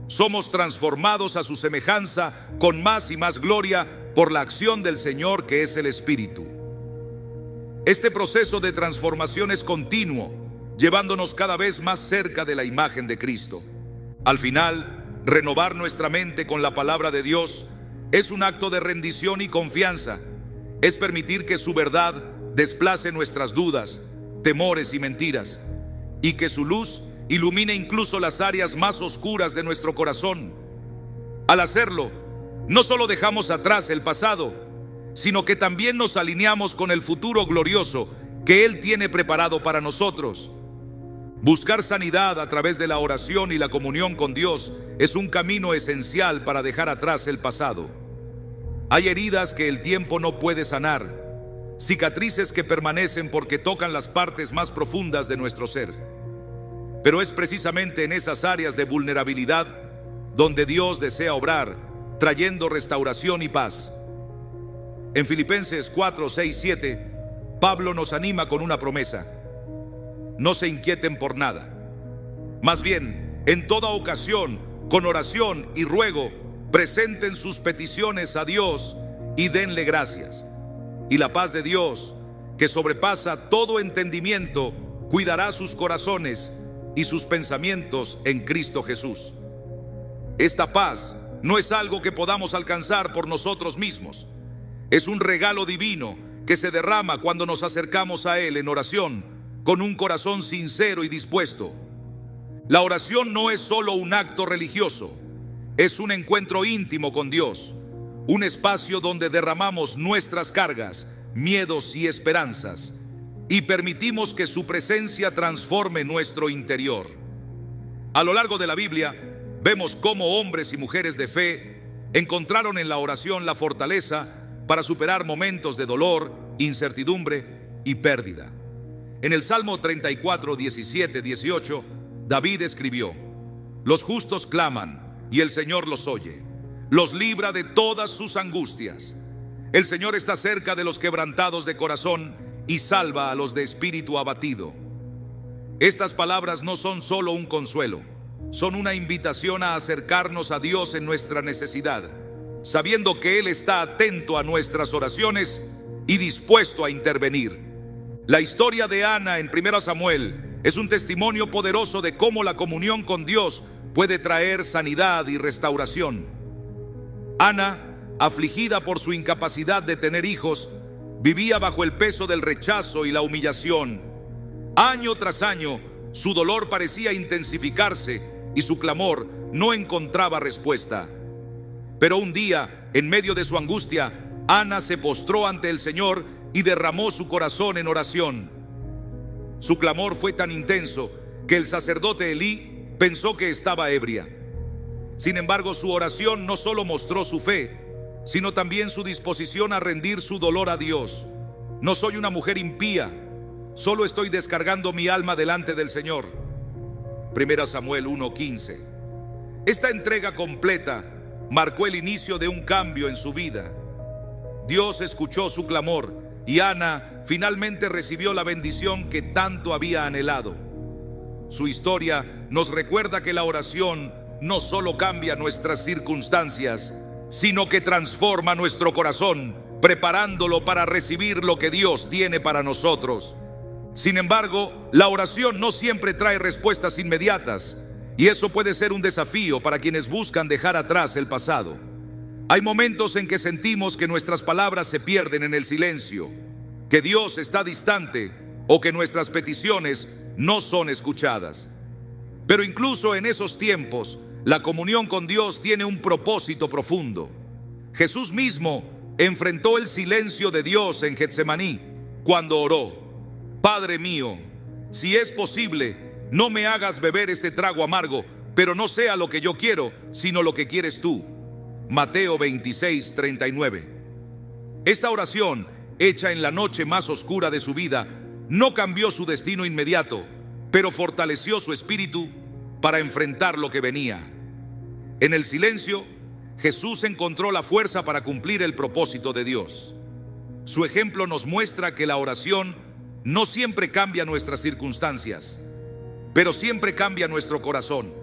somos transformados a su semejanza con más y más gloria por la acción del Señor, que es el Espíritu. Este proceso de transformación es continuo, llevándonos cada vez más cerca de la imagen de Cristo. Al final, renovar nuestra mente con la palabra de Dios es un acto de rendición y confianza. Es permitir que su verdad desplace nuestras dudas, temores y mentiras, y que su luz ilumine incluso las áreas más oscuras de nuestro corazón. Al hacerlo, no solo dejamos atrás el pasado, sino que también nos alineamos con el futuro glorioso que Él tiene preparado para nosotros. Buscar sanidad a través de la oración y la comunión con Dios es un camino esencial para dejar atrás el pasado. Hay heridas que el tiempo no puede sanar, cicatrices que permanecen porque tocan las partes más profundas de nuestro ser. Pero es precisamente en esas áreas de vulnerabilidad donde Dios desea obrar, trayendo restauración y paz. En Filipenses 4:6-7, Pablo nos anima con una promesa: no se inquieten por nada. Más bien, en toda ocasión, con oración y ruego, presenten sus peticiones a Dios y denle gracias. Y la paz de Dios, que sobrepasa todo entendimiento, cuidará sus corazones y sus pensamientos en Cristo Jesús. Esta paz no es algo que podamos alcanzar por nosotros mismos. Es un regalo divino que se derrama cuando nos acercamos a Él en oración, con un corazón sincero y dispuesto. La oración no es solo un acto religioso, es un encuentro íntimo con Dios, un espacio donde derramamos nuestras cargas, miedos y esperanzas, y permitimos que su presencia transforme nuestro interior. A lo largo de la Biblia, vemos cómo hombres y mujeres de fe encontraron en la oración la fortaleza para superar momentos de dolor, incertidumbre y pérdida. En el Salmo 34, 17, 18, David escribió: los justos claman y el Señor los oye, los libra de todas sus angustias. El Señor está cerca de los quebrantados de corazón y salva a los de espíritu abatido. Estas palabras no son solo un consuelo, son una invitación a acercarnos a Dios en nuestra necesidad, sabiendo que Él está atento a nuestras oraciones y dispuesto a intervenir. La historia de Ana en 1 Samuel es un testimonio poderoso de cómo la comunión con Dios puede traer sanidad y restauración. Ana, afligida por su incapacidad de tener hijos, vivía bajo el peso del rechazo y la humillación. Año tras año, su dolor parecía intensificarse y su clamor no encontraba respuesta. Pero un día, en medio de su angustia, Ana se postró ante el Señor y derramó su corazón en oración. Su clamor fue tan intenso que el sacerdote Elí pensó que estaba ebria. Sin embargo, su oración no solo mostró su fe, sino también su disposición a rendir su dolor a Dios. No soy una mujer impía, solo estoy descargando mi alma delante del Señor. 1 Samuel 1:15. Esta entrega completa marcó el inicio de un cambio en su vida. Dios escuchó su clamor y Ana finalmente recibió la bendición que tanto había anhelado. Su historia nos recuerda que la oración no solo cambia nuestras circunstancias, sino que transforma nuestro corazón preparándolo para recibir lo que Dios tiene para nosotros. Sin embargo, la oración no siempre trae respuestas inmediatas, y eso puede ser un desafío para quienes buscan dejar atrás el pasado. Hay momentos en que sentimos que nuestras palabras se pierden en el silencio, que Dios está distante o que nuestras peticiones no son escuchadas. Pero incluso en esos tiempos, la comunión con Dios tiene un propósito profundo. Jesús mismo enfrentó el silencio de Dios en Getsemaní cuando oró: Padre mío, si es posible, no me hagas beber este trago amargo, pero no sea lo que yo quiero, sino lo que quieres tú. Mateo 26:39. Esta oración, hecha en la noche más oscura de su vida, no cambió su destino inmediato, pero fortaleció su espíritu para enfrentar lo que venía. En el silencio, Jesús encontró la fuerza para cumplir el propósito de Dios. Su ejemplo nos muestra que la oración no siempre cambia nuestras circunstancias, pero siempre cambia nuestro corazón.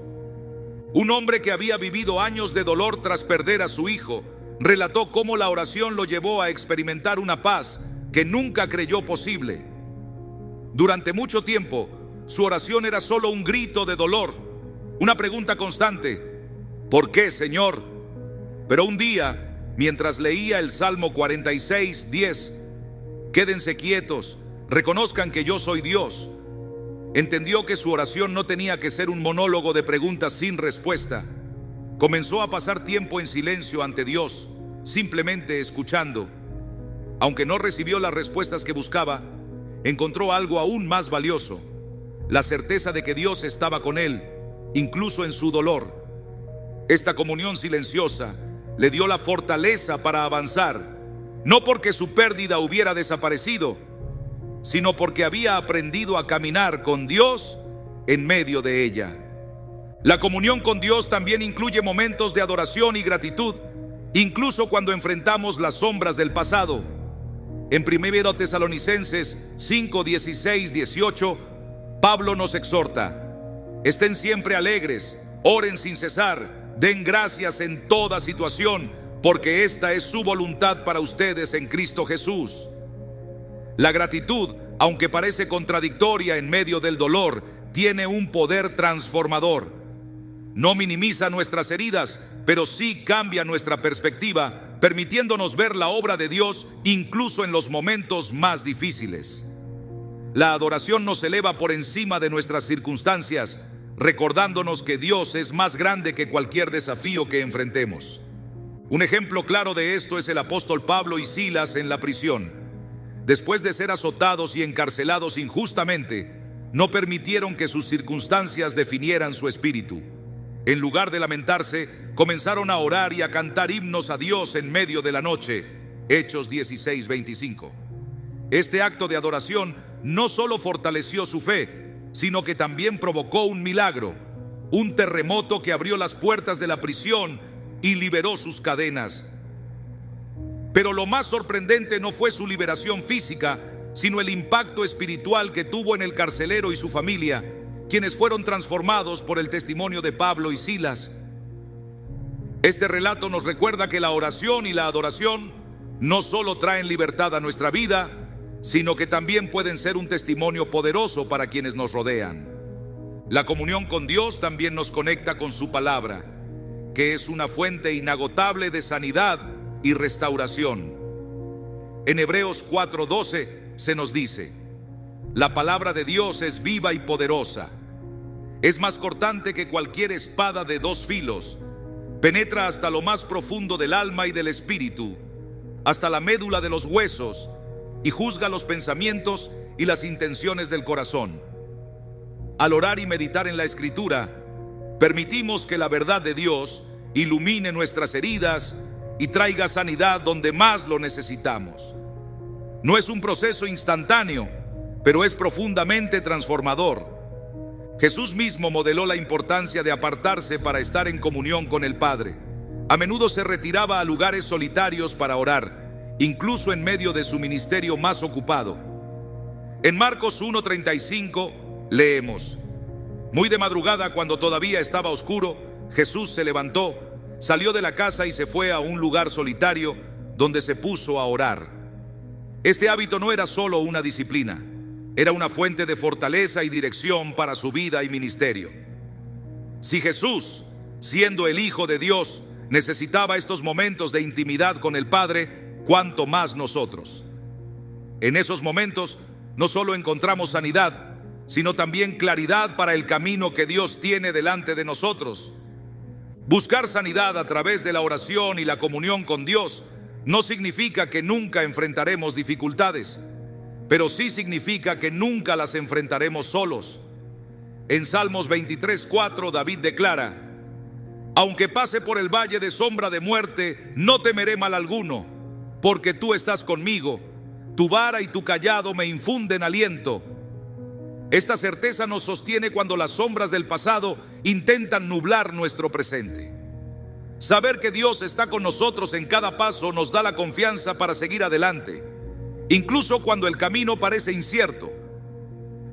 Un hombre que había vivido años de dolor tras perder a su hijo relató cómo la oración lo llevó a experimentar una paz que nunca creyó posible. Durante mucho tiempo, su oración era solo un grito de dolor, una pregunta constante: ¿por qué, Señor? Pero un día, mientras leía el Salmo 46:10, quédense quietos, reconozcan que yo soy Dios, entendió que su oración no tenía que ser un monólogo de preguntas sin respuesta. Comenzó a pasar tiempo en silencio ante Dios, simplemente escuchando. Aunque no recibió las respuestas que buscaba, encontró algo aún más valioso: la certeza de que Dios estaba con él, incluso en su dolor. Esta comunión silenciosa le dio la fortaleza para avanzar, no porque su pérdida hubiera desaparecido, sino porque había aprendido a caminar con Dios en medio de ella. La comunión con Dios también incluye momentos de adoración y gratitud, incluso cuando enfrentamos las sombras del pasado. En 1 Tesalonicenses 5, 16, 18, Pablo nos exhorta: estén siempre alegres, oren sin cesar, den gracias en toda situación, porque esta es su voluntad para ustedes en Cristo Jesús. La gratitud, aunque parece contradictoria en medio del dolor, tiene un poder transformador. No minimiza nuestras heridas, pero sí cambia nuestra perspectiva, permitiéndonos ver la obra de Dios incluso en los momentos más difíciles. La adoración nos eleva por encima de nuestras circunstancias, recordándonos que Dios es más grande que cualquier desafío que enfrentemos. Un ejemplo claro de esto es el apóstol Pablo y Silas en la prisión. Después de ser azotados y encarcelados injustamente, no permitieron que sus circunstancias definieran su espíritu. En lugar de lamentarse, comenzaron a orar y a cantar himnos a Dios en medio de la noche. Hechos 16:25. Este acto de adoración no solo fortaleció su fe, sino que también provocó un milagro, un terremoto que abrió las puertas de la prisión y liberó sus cadenas. Pero lo más sorprendente no fue su liberación física, sino el impacto espiritual que tuvo en el carcelero y su familia, quienes fueron transformados por el testimonio de Pablo y Silas. Este relato nos recuerda que la oración y la adoración no solo traen libertad a nuestra vida, sino que también pueden ser un testimonio poderoso para quienes nos rodean. La comunión con Dios también nos conecta con su palabra, que es una fuente inagotable de sanidad y restauración. En Hebreos 4:12 se nos dice: la palabra de Dios es viva y poderosa, es más cortante que cualquier espada de dos filos, penetra hasta lo más profundo del alma y del espíritu, hasta la médula de los huesos, y juzga los pensamientos y las intenciones del corazón. Al orar y meditar en la Escritura, permitimos que la verdad de Dios ilumine nuestras heridas y traiga sanidad donde más lo necesitamos. No es un proceso instantáneo, pero es profundamente transformador. Jesús mismo modeló la importancia de apartarse para estar en comunión con el Padre. A menudo se retiraba a lugares solitarios para orar, incluso en medio de su ministerio más ocupado. En Marcos 1:35 leemos: muy de madrugada, cuando todavía estaba oscuro, Jesús se levantó, salió de la casa y se fue a un lugar solitario, donde se puso a orar. Este hábito no era solo una disciplina, era una fuente de fortaleza y dirección para su vida y ministerio. Si Jesús, siendo el Hijo de Dios, necesitaba estos momentos de intimidad con el Padre, ¿cuánto más nosotros? En esos momentos no solo encontramos sanidad, sino también claridad para el camino que Dios tiene delante de nosotros. Buscar sanidad a través de la oración y la comunión con Dios no significa que nunca enfrentaremos dificultades, pero sí significa que nunca las enfrentaremos solos. En Salmos 23:4 David declara: aunque pase por el valle de sombra de muerte, no temeré mal alguno, porque tú estás conmigo, tu vara y tu cayado me infunden aliento. Esta certeza nos sostiene cuando las sombras del pasado intentan nublar nuestro presente. Saber que Dios está con nosotros en cada paso nos da la confianza para seguir adelante, incluso cuando el camino parece incierto.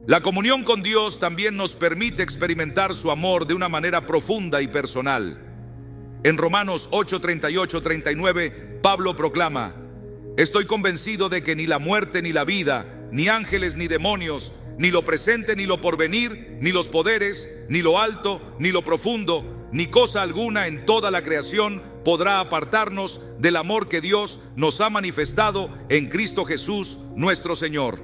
La comunión con Dios también nos permite experimentar su amor de una manera profunda y personal. En Romanos 8:38-39, Pablo proclama: estoy convencido de que ni la muerte ni la vida, ni ángeles ni demonios, ni lo presente ni lo porvenir, ni los poderes, ni lo alto, ni lo profundo, ni cosa alguna en toda la creación podrá apartarnos del amor que Dios nos ha manifestado en Cristo Jesús, nuestro Señor.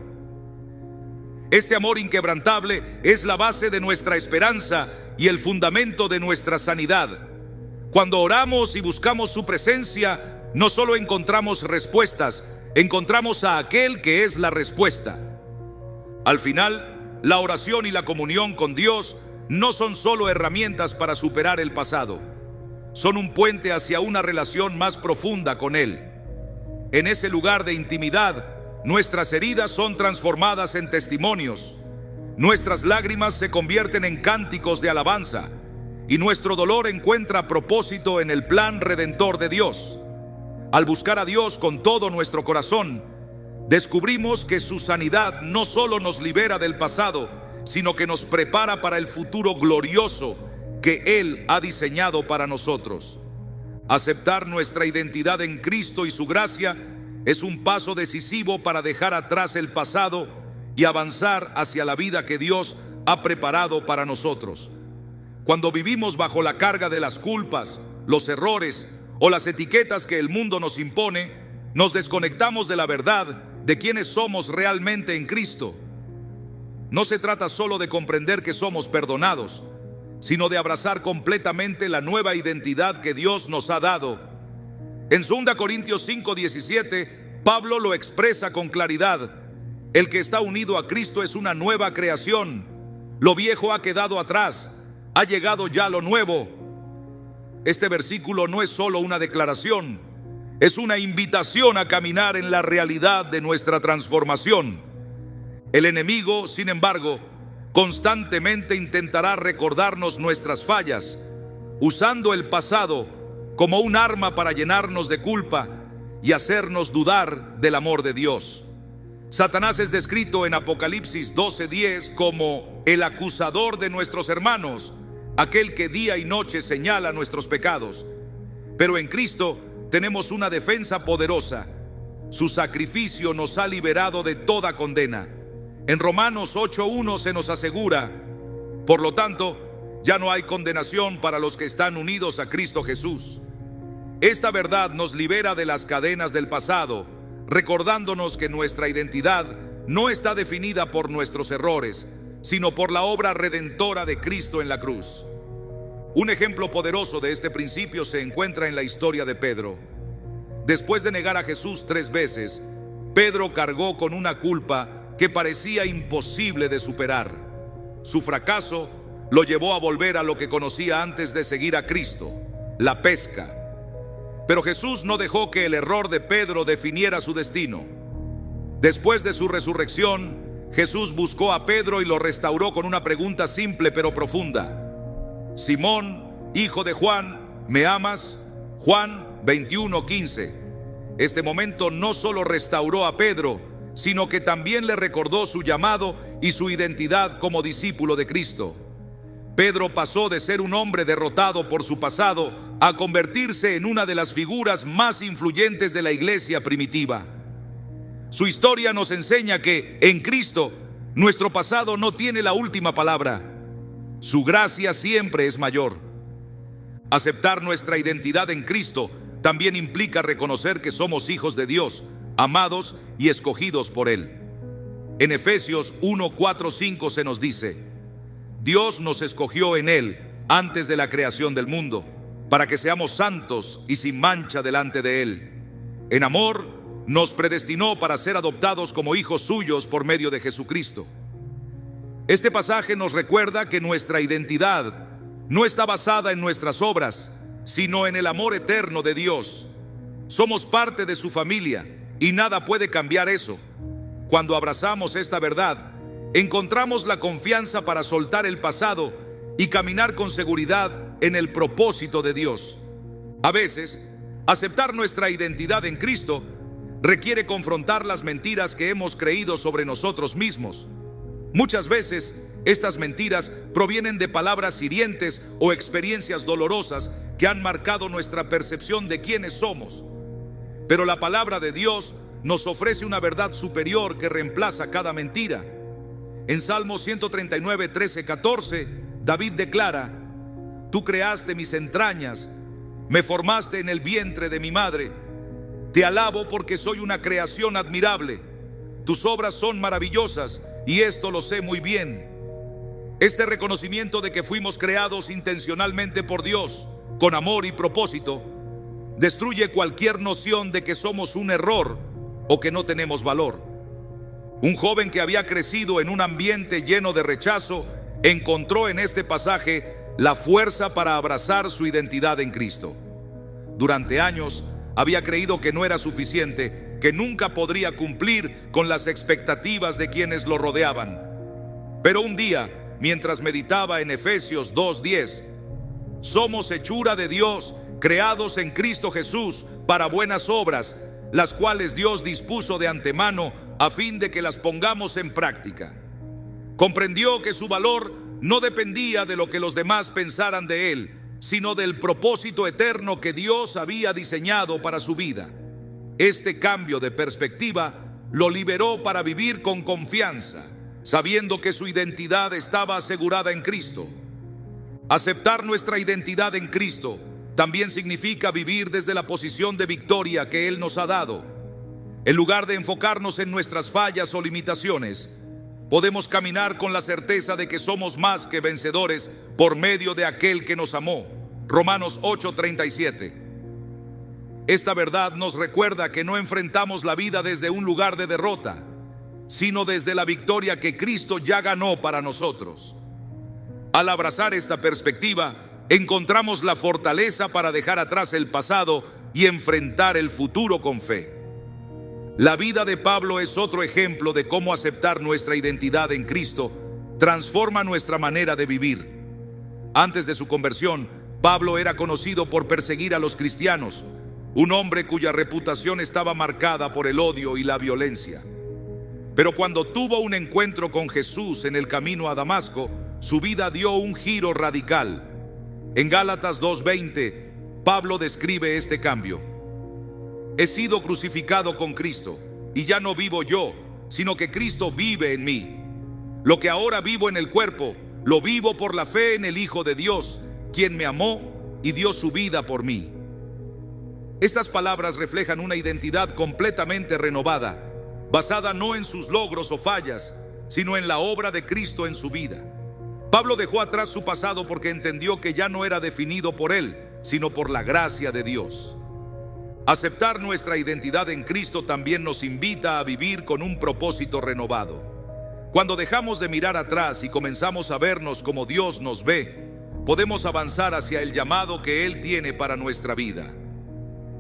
Este amor inquebrantable es la base de nuestra esperanza y el fundamento de nuestra sanidad. Cuando oramos y buscamos su presencia, no solo encontramos respuestas, encontramos a aquel que es la respuesta. Al final, la oración y la comunión con Dios no son solo herramientas para superar el pasado, son un puente hacia una relación más profunda con Él. En ese lugar de intimidad, nuestras heridas son transformadas en testimonios, nuestras lágrimas se convierten en cánticos de alabanza y nuestro dolor encuentra propósito en el plan redentor de Dios. Al buscar a Dios con todo nuestro corazón, descubrimos que su sanidad no solo nos libera del pasado, sino que nos prepara para el futuro glorioso que Él ha diseñado para nosotros. Aceptar nuestra identidad en Cristo y su gracia es un paso decisivo para dejar atrás el pasado y avanzar hacia la vida que Dios ha preparado para nosotros. Cuando vivimos bajo la carga de las culpas, los errores o las etiquetas que el mundo nos impone, nos desconectamos de la verdad de quiénes somos realmente en Cristo. No se trata solo de comprender que somos perdonados, sino de abrazar completamente la nueva identidad que Dios nos ha dado. En 2 Corintios 5:17, Pablo lo expresa con claridad: el que está unido a Cristo es una nueva creación. Lo viejo ha quedado atrás, ha llegado ya lo nuevo. Este versículo no es solo una declaración, es una invitación a caminar en la realidad de nuestra transformación. El enemigo, sin embargo, constantemente intentará recordarnos nuestras fallas, usando el pasado como un arma para llenarnos de culpa y hacernos dudar del amor de Dios. Satanás es descrito en Apocalipsis 12:10 como el acusador de nuestros hermanos, aquel que día y noche señala nuestros pecados. Pero en Cristo tenemos una defensa poderosa. Su sacrificio nos ha liberado de toda condena. En Romanos 8:1 se nos asegura: por lo tanto, ya no hay condenación para los que están unidos a Cristo Jesús. Esta verdad nos libera de las cadenas del pasado, recordándonos que nuestra identidad no está definida por nuestros errores, sino por la obra redentora de Cristo en la cruz. Un ejemplo poderoso de este principio se encuentra en la historia de Pedro. Después de negar a Jesús 3 veces, Pedro cargó con una culpa que parecía imposible de superar. Su fracaso lo llevó a volver a lo que conocía antes de seguir a Cristo: la pesca. Pero Jesús no dejó que el error de Pedro definiera su destino. Después de su resurrección, Jesús buscó a Pedro y lo restauró con una pregunta simple pero profunda: Simón, hijo de Juan, ¿me amas? Juan 21:15. Este momento no solo restauró a Pedro, sino que también le recordó su llamado y su identidad como discípulo de Cristo. Pedro pasó de ser un hombre derrotado por su pasado a convertirse en una de las figuras más influyentes de la iglesia primitiva. Su historia nos enseña que en Cristo nuestro pasado no tiene la última palabra. Su gracia siempre es mayor. Aceptar nuestra identidad en Cristo también implica reconocer que somos hijos de Dios, amados y escogidos por Él. En Efesios 1, 4, 5 se nos dice: Dios nos escogió en Él antes de la creación del mundo, para que seamos santos y sin mancha delante de Él. En amor, nos predestinó para ser adoptados como hijos suyos por medio de Jesucristo. Este pasaje nos recuerda que nuestra identidad no está basada en nuestras obras, sino en el amor eterno de Dios. Somos parte de su familia y nada puede cambiar eso. Cuando abrazamos esta verdad, encontramos la confianza para soltar el pasado y caminar con seguridad en el propósito de Dios. A veces, aceptar nuestra identidad en Cristo requiere confrontar las mentiras que hemos creído sobre nosotros mismos. Muchas veces, estas mentiras provienen de palabras hirientes o experiencias dolorosas que han marcado nuestra percepción de quiénes somos. Pero la palabra de Dios nos ofrece una verdad superior que reemplaza cada mentira. En Salmo 139, 13, 14, David declara: Tú creaste mis entrañas, me formaste en el vientre de mi madre. Te alabo porque soy una creación admirable. Tus obras son maravillosas y esto lo sé muy bien. Este reconocimiento de que fuimos creados intencionalmente por Dios, con amor y propósito, destruye cualquier noción de que somos un error o que no tenemos valor. Un joven que había crecido en un ambiente lleno de rechazo encontró en este pasaje la fuerza para abrazar su identidad en Cristo. Durante años había creído que no era suficiente, que nunca podría cumplir con las expectativas de quienes lo rodeaban. Pero un día, mientras meditaba en Efesios 2:10, somos hechura de Dios, creados en Cristo Jesús para buenas obras, las cuales Dios dispuso de antemano a fin de que las pongamos en práctica. Comprendió que su valor no dependía de lo que los demás pensaran de él, sino del propósito eterno que Dios había diseñado para su vida. Este cambio de perspectiva lo liberó para vivir con confianza, sabiendo que su identidad estaba asegurada en Cristo. Aceptar nuestra identidad en Cristo también significa vivir desde la posición de victoria que Él nos ha dado. En lugar de enfocarnos en nuestras fallas o limitaciones, podemos caminar con la certeza de que somos más que vencedores por medio de aquel que nos amó. Romanos 8:37. Esta verdad nos recuerda que no enfrentamos la vida desde un lugar de derrota, sino desde la victoria que Cristo ya ganó para nosotros. Al abrazar esta perspectiva, encontramos la fortaleza para dejar atrás el pasado y enfrentar el futuro con fe. La vida de Pablo es otro ejemplo de cómo aceptar nuestra identidad en Cristo transforma nuestra manera de vivir. Antes de su conversión, Pablo era conocido por perseguir a los cristianos, un hombre cuya reputación estaba marcada por el odio y la violencia. Pero cuando tuvo un encuentro con Jesús en el camino a Damasco, su vida dio un giro radical. En Gálatas 2:20, Pablo describe este cambio: He sido crucificado con Cristo, y ya no vivo yo, sino que Cristo vive en mí. Lo que ahora vivo en el cuerpo, lo vivo por la fe en el Hijo de Dios, quien me amó y dio su vida por mí. Estas palabras reflejan una identidad completamente renovada, basada no en sus logros o fallas, sino en la obra de Cristo en su vida. Pablo dejó atrás su pasado porque entendió que ya no era definido por él, sino por la gracia de Dios. Aceptar nuestra identidad en Cristo también nos invita a vivir con un propósito renovado. Cuando dejamos de mirar atrás y comenzamos a vernos como Dios nos ve, podemos avanzar hacia el llamado que Él tiene para nuestra vida.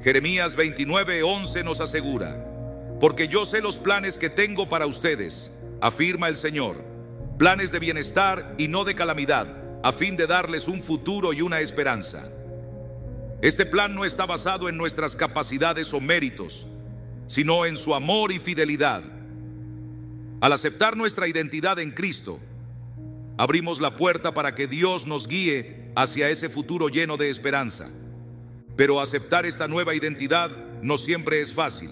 Jeremías 29:11 nos asegura: Porque yo sé los planes que tengo para ustedes, afirma el Señor, planes de bienestar y no de calamidad, a fin de darles un futuro y una esperanza. Este plan no está basado en nuestras capacidades o méritos, sino en su amor y fidelidad. Al aceptar nuestra identidad en Cristo, abrimos la puerta para que Dios nos guíe hacia ese futuro lleno de esperanza. Pero aceptar esta nueva identidad no siempre es fácil.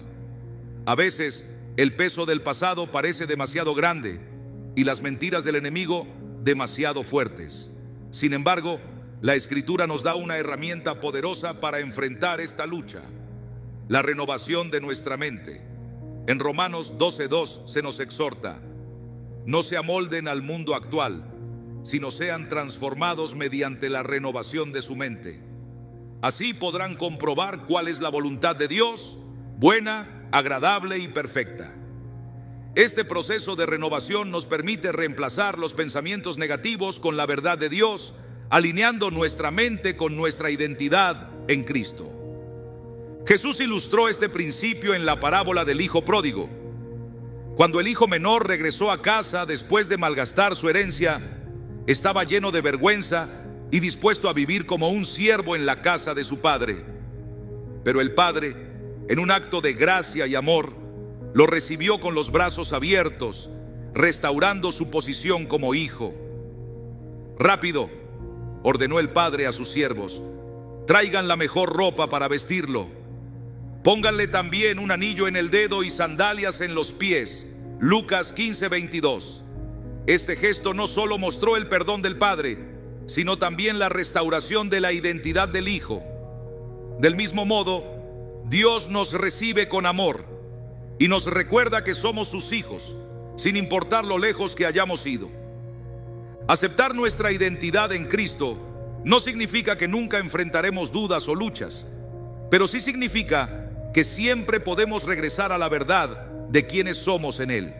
A veces, el peso del pasado parece demasiado grande y las mentiras del enemigo demasiado fuertes. Sin embargo, la Escritura nos da una herramienta poderosa para enfrentar esta lucha: la renovación de nuestra mente. En Romanos 12:2 se nos exhorta: no se amolden al mundo actual, sino sean transformados mediante la renovación de su mente. Así podrán comprobar cuál es la voluntad de Dios, buena, agradable y perfecta. Este proceso de renovación nos permite reemplazar los pensamientos negativos con la verdad de Dios, alineando nuestra mente con nuestra identidad en Cristo. Jesús ilustró este principio en la parábola del hijo pródigo. Cuando el hijo menor regresó a casa después de malgastar su herencia, estaba lleno de vergüenza y dispuesto a vivir como un siervo en la casa de su padre. Pero el padre, en un acto de gracia y amor, lo recibió con los brazos abiertos, restaurando su posición como hijo. Rápido, ordenó el padre a sus siervos: traigan la mejor ropa para vestirlo. Pónganle también un anillo en el dedo y sandalias en los pies. Lucas 15:22. Este gesto no solo mostró el perdón del padre, sino también la restauración de la identidad del hijo. Del mismo modo, Dios nos recibe con amor y nos recuerda que somos sus hijos, sin importar lo lejos que hayamos ido. Aceptar nuestra identidad en Cristo no significa que nunca enfrentaremos dudas o luchas, pero sí significa que siempre podemos regresar a la verdad de quiénes somos en Él.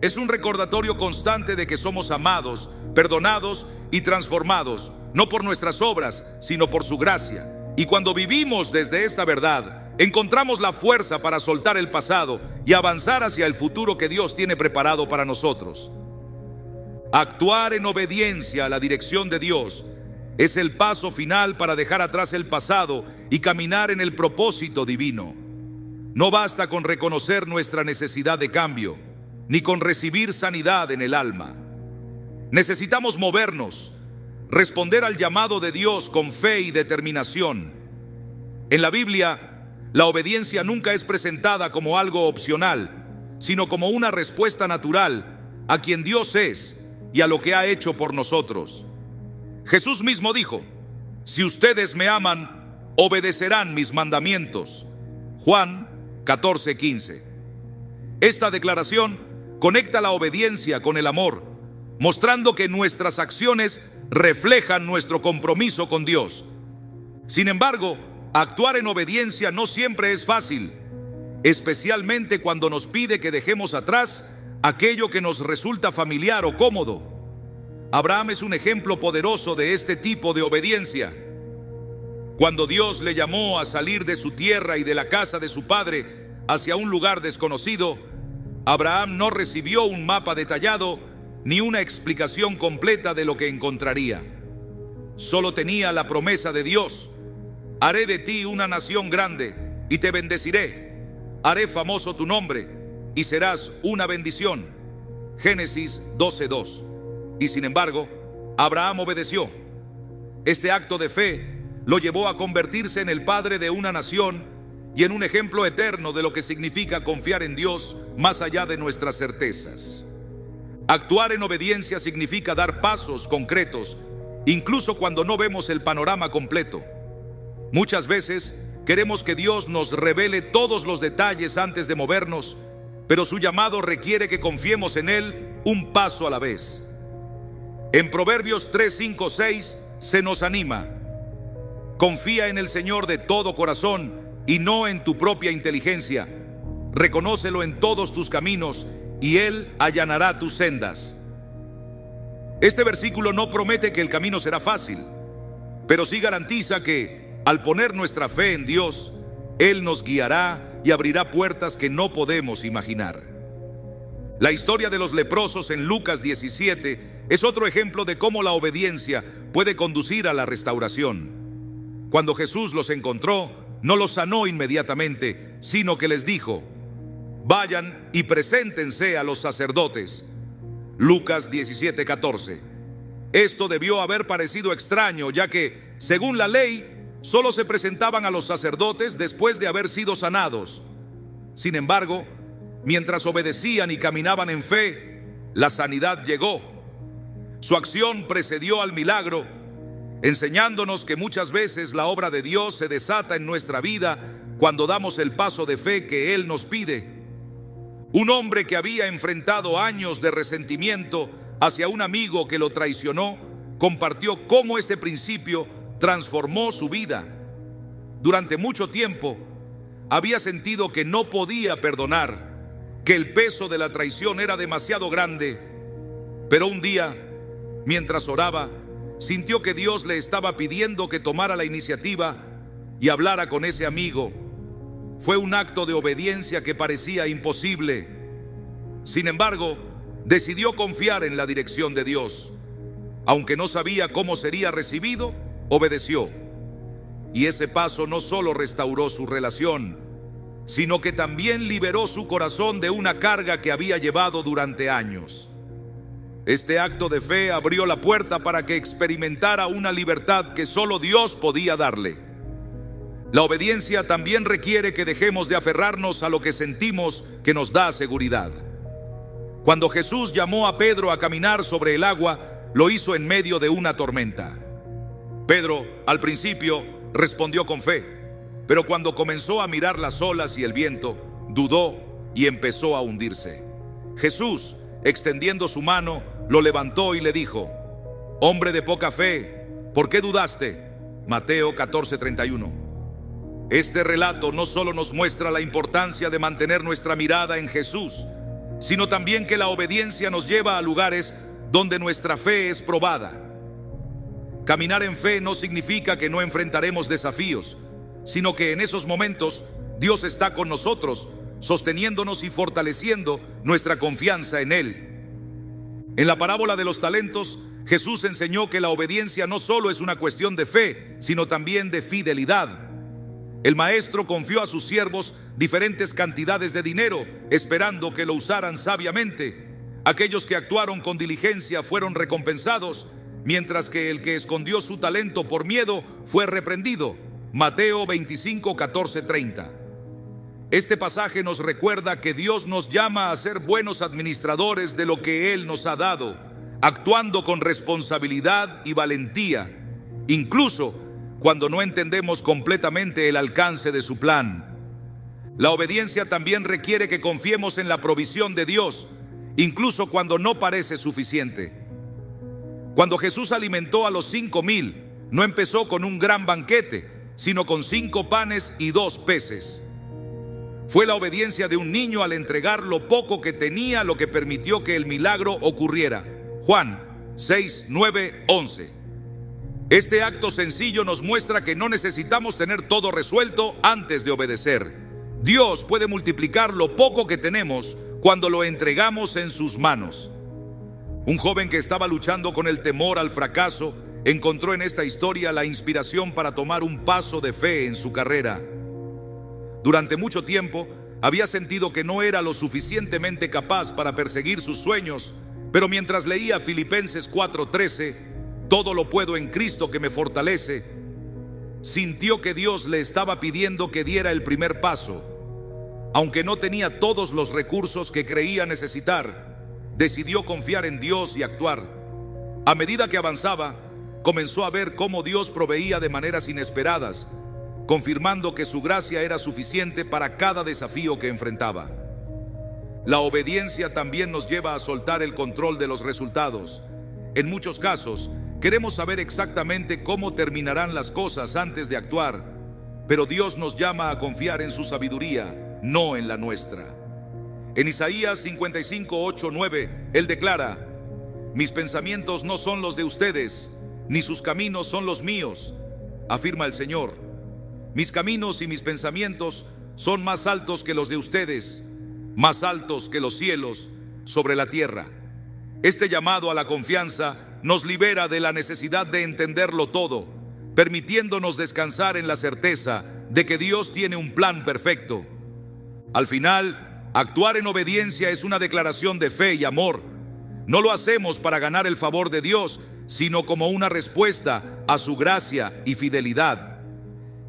Es un recordatorio constante de que somos amados, perdonados y transformados, no por nuestras obras, sino por su gracia. Y cuando vivimos desde esta verdad, encontramos la fuerza para soltar el pasado y avanzar hacia el futuro que Dios tiene preparado para nosotros. Actuar en obediencia a la dirección de Dios es el paso final para dejar atrás el pasado y caminar en el propósito divino. No basta con reconocer nuestra necesidad de cambio, ni con recibir sanidad en el alma. Necesitamos movernos, responder al llamado de Dios con fe y determinación. En la Biblia, la obediencia nunca es presentada como algo opcional, sino como una respuesta natural a quien Dios es y a lo que ha hecho por nosotros. Jesús mismo dijo: si ustedes me aman, obedecerán mis mandamientos. Juan 14:15. Esta declaración conecta la obediencia con el amor, mostrando que nuestras acciones reflejan nuestro compromiso con Dios. Sin embargo, actuar en obediencia no siempre es fácil, especialmente cuando nos pide que dejemos atrás aquello que nos resulta familiar o cómodo. Abraham es un ejemplo poderoso de este tipo de obediencia. Cuando Dios le llamó a salir de su tierra y de la casa de su padre hacia un lugar desconocido, Abraham no recibió un mapa detallado ni una explicación completa de lo que encontraría. Solo tenía la promesa de Dios: haré de ti una nación grande y te bendeciré. Haré famoso tu nombre y serás una bendición. Génesis 12:2. Y sin embargo, Abraham obedeció. Este acto de fe lo llevó a convertirse en el padre de una nación y en un ejemplo eterno de lo que significa confiar en Dios más allá de nuestras certezas. Actuar en obediencia significa dar pasos concretos, incluso cuando no vemos el panorama completo. Muchas veces queremos que Dios nos revele todos los detalles antes de movernos, pero su llamado requiere que confiemos en Él un paso a la vez. En Proverbios 3, 5, 6 se nos anima: confía en el Señor de todo corazón y no en tu propia inteligencia. Reconócelo en todos tus caminos y Él allanará tus sendas. Este versículo no promete que el camino será fácil, pero sí garantiza que al poner nuestra fe en Dios, Él nos guiará y abrirá puertas que no podemos imaginar. La historia de los leprosos en Lucas 17 es otro ejemplo de cómo la obediencia puede conducir a la restauración. Cuando Jesús los encontró, no los sanó inmediatamente, sino que les dijo: vayan y preséntense a los sacerdotes. Lucas 17:14. Esto debió haber parecido extraño, ya que, según la ley, solo se presentaban a los sacerdotes después de haber sido sanados. Sin embargo, mientras obedecían y caminaban en fe, la sanidad llegó. Su acción precedió al milagro, enseñándonos que muchas veces la obra de Dios se desata en nuestra vida cuando damos el paso de fe que Él nos pide. Un hombre que había enfrentado años de resentimiento hacia un amigo que lo traicionó, compartió cómo este principio transformó su vida. Durante mucho tiempo había sentido que no podía perdonar, que el peso de la traición era demasiado grande, pero un día, mientras oraba, sintió que Dios le estaba pidiendo que tomara la iniciativa y hablara con ese amigo. Fue un acto de obediencia que parecía imposible. Sin embargo, decidió confiar en la dirección de Dios. Aunque no sabía cómo sería recibido, obedeció. Y ese paso no solo restauró su relación, sino que también liberó su corazón de una carga que había llevado durante años. Este acto de fe abrió la puerta para que experimentara una libertad que solo Dios podía darle. La obediencia también requiere que dejemos de aferrarnos a lo que sentimos que nos da seguridad. Cuando Jesús llamó a Pedro a caminar sobre el agua, lo hizo en medio de una tormenta. Pedro, al principio, respondió con fe, pero cuando comenzó a mirar las olas y el viento, dudó y empezó a hundirse. Jesús, extendiendo su mano, lo levantó y le dijo: «Hombre de poca fe, ¿por qué dudaste?». Mateo 14:31. Este relato no solo nos muestra la importancia de mantener nuestra mirada en Jesús, sino también que la obediencia nos lleva a lugares donde nuestra fe es probada. Caminar en fe no significa que no enfrentaremos desafíos, sino que en esos momentos Dios está con nosotros, sosteniéndonos y fortaleciendo nuestra confianza en Él. En la parábola de los talentos, Jesús enseñó que la obediencia no solo es una cuestión de fe, sino también de fidelidad. El maestro confió a sus siervos diferentes cantidades de dinero, esperando que lo usaran sabiamente. Aquellos que actuaron con diligencia fueron recompensados, mientras que el que escondió su talento por miedo fue reprendido. Mateo 25:14-30. Este pasaje nos recuerda que Dios nos llama a ser buenos administradores de lo que Él nos ha dado, actuando con responsabilidad y valentía, incluso cuando no entendemos completamente el alcance de su plan. La obediencia también requiere que confiemos en la provisión de Dios, incluso cuando no parece suficiente. Cuando Jesús alimentó a los 5,000, no empezó con un gran banquete, sino con 5 panes y 2 peces. Fue la obediencia de un niño al entregar lo poco que tenía lo que permitió que el milagro ocurriera. Juan 6:9-11. Este acto sencillo nos muestra que no necesitamos tener todo resuelto antes de obedecer. Dios puede multiplicar lo poco que tenemos cuando lo entregamos en sus manos. Un joven que estaba luchando con el temor al fracaso encontró en esta historia la inspiración para tomar un paso de fe en su carrera. Durante mucho tiempo había sentido que no era lo suficientemente capaz para perseguir sus sueños, pero mientras leía Filipenses 4:13, «Todo lo puedo en Cristo que me fortalece», sintió que Dios le estaba pidiendo que diera el primer paso. Aunque no tenía todos los recursos que creía necesitar, decidió confiar en Dios y actuar. A medida que avanzaba, comenzó a ver cómo Dios proveía de maneras inesperadas, confirmando que su gracia era suficiente para cada desafío que enfrentaba. La obediencia también nos lleva a soltar el control de los resultados. En muchos casos, queremos saber exactamente cómo terminarán las cosas antes de actuar, pero Dios nos llama a confiar en su sabiduría, no en la nuestra. En Isaías 55:8-9, Él declara: «Mis pensamientos no son los de ustedes, ni sus caminos son los míos», afirma el Señor. «Mis caminos y mis pensamientos son más altos que los de ustedes, más altos que los cielos sobre la tierra». Este llamado a la confianza nos libera de la necesidad de entenderlo todo, permitiéndonos descansar en la certeza de que Dios tiene un plan perfecto. Al final, actuar en obediencia es una declaración de fe y amor. No lo hacemos para ganar el favor de Dios, sino como una respuesta a su gracia y fidelidad.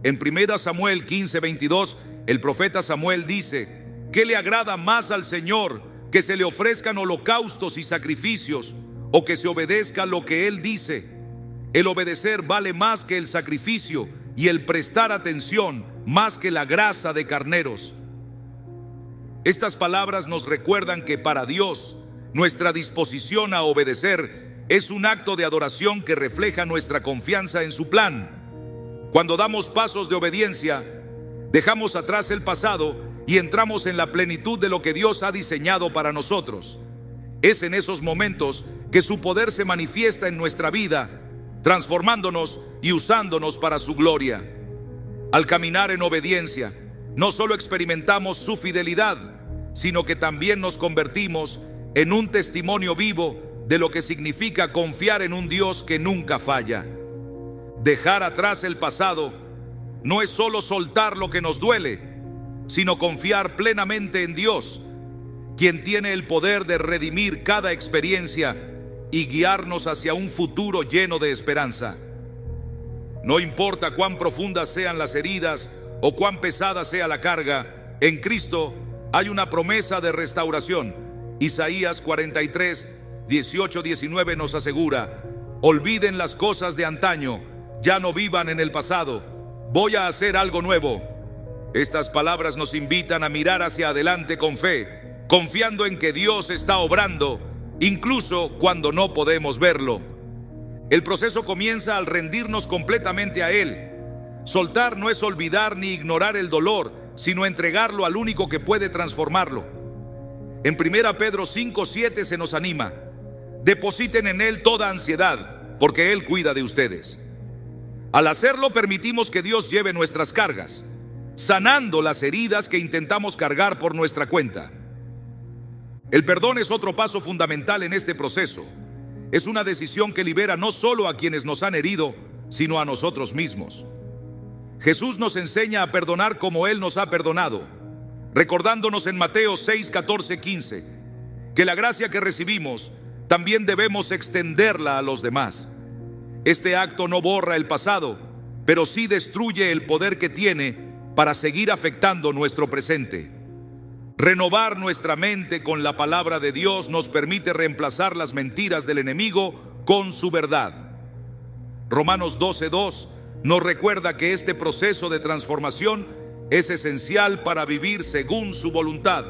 En 1 Samuel 15:22, el profeta Samuel dice: ¿qué le agrada más al Señor, que se le ofrezcan holocaustos y sacrificios, o que se obedezca lo que Él dice? El obedecer vale más que el sacrificio, y el prestar atención más que la grasa de carneros. Estas palabras nos recuerdan que para Dios, nuestra disposición a obedecer es un acto de adoración que refleja nuestra confianza en su plan. Cuando damos pasos de obediencia, dejamos atrás el pasado y entramos en la plenitud de lo que Dios ha diseñado para nosotros. Es en esos momentos que su poder se manifiesta en nuestra vida, transformándonos y usándonos para su gloria. Al caminar en obediencia, no solo experimentamos su fidelidad, sino que también nos convertimos en un testimonio vivo de lo que significa confiar en un Dios que nunca falla. Dejar atrás el pasado no es solo soltar lo que nos duele, sino confiar plenamente en Dios, quien tiene el poder de redimir cada experiencia y guiarnos hacia un futuro lleno de esperanza. No importa cuán profundas sean las heridas o cuán pesada sea la carga, en Cristo hay una promesa de restauración. Isaías 43, 18-19 nos asegura: olviden las cosas de antaño, ya no vivan en el pasado, voy a hacer algo nuevo. Estas palabras nos invitan a mirar hacia adelante con fe, confiando en que Dios está obrando, incluso cuando no podemos verlo. El proceso comienza al rendirnos completamente a Él. Soltar no es olvidar ni ignorar el dolor, sino entregarlo al único que puede transformarlo. En 1 Pedro 5:7 se nos anima: depositen en Él toda ansiedad, porque Él cuida de ustedes. Al hacerlo, permitimos que Dios lleve nuestras cargas, sanando las heridas que intentamos cargar por nuestra cuenta. El perdón es otro paso fundamental en este proceso. Es una decisión que libera no solo a quienes nos han herido, sino a nosotros mismos. Jesús nos enseña a perdonar como Él nos ha perdonado, recordándonos en Mateo 6:14-15 que la gracia que recibimos también debemos extenderla a los demás. Este acto no borra el pasado, pero sí destruye el poder que tiene para seguir afectando nuestro presente. Renovar nuestra mente con la palabra de Dios nos permite reemplazar las mentiras del enemigo con su verdad. Romanos 12:2 nos recuerda que este proceso de transformación es esencial para vivir según su voluntad.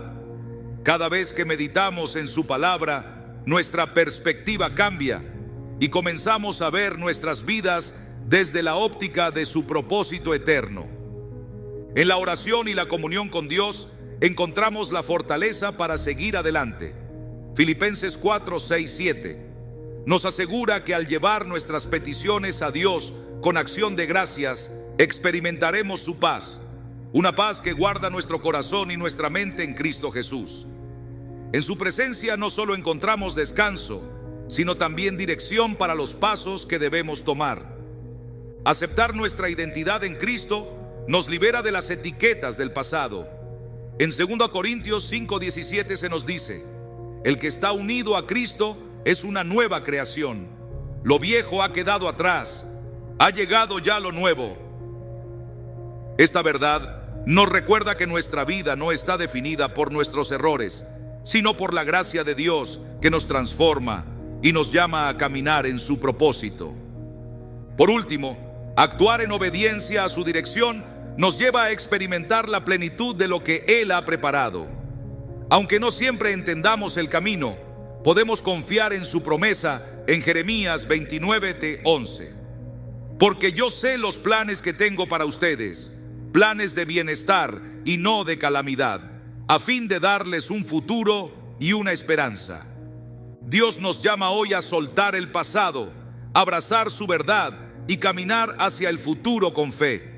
Cada vez que meditamos en su palabra, nuestra perspectiva cambia y comenzamos a ver nuestras vidas desde la óptica de su propósito eterno. En la oración y la comunión con Dios encontramos la fortaleza para seguir adelante. Filipenses 4:6-7 nos asegura que al llevar nuestras peticiones a Dios con acción de gracias, experimentaremos su paz, una paz que guarda nuestro corazón y nuestra mente en Cristo Jesús. En su presencia no solo encontramos descanso, sino también dirección para los pasos que debemos tomar. Aceptar nuestra identidad en Cristo nos libera de las etiquetas del pasado. En 2 Corintios 5:17 se nos dice: el que está unido a Cristo es una nueva creación. Lo viejo ha quedado atrás, ha llegado ya lo nuevo. Esta verdad nos recuerda que nuestra vida no está definida por nuestros errores, sino por la gracia de Dios que nos transforma y nos llama a caminar en su propósito. Por último, actuar en obediencia a su dirección nos lleva a experimentar la plenitud de lo que Él ha preparado. Aunque no siempre entendamos el camino, podemos confiar en su promesa en Jeremías 29:11. Porque yo sé los planes que tengo para ustedes, planes de bienestar y no de calamidad, a fin de darles un futuro y una esperanza. Dios nos llama hoy a soltar el pasado, abrazar su verdad y caminar hacia el futuro con fe.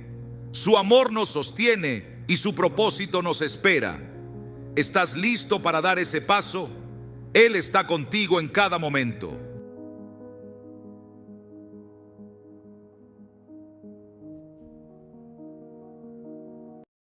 Su amor nos sostiene y su propósito nos espera. ¿Estás listo para dar ese paso? Él está contigo en cada momento.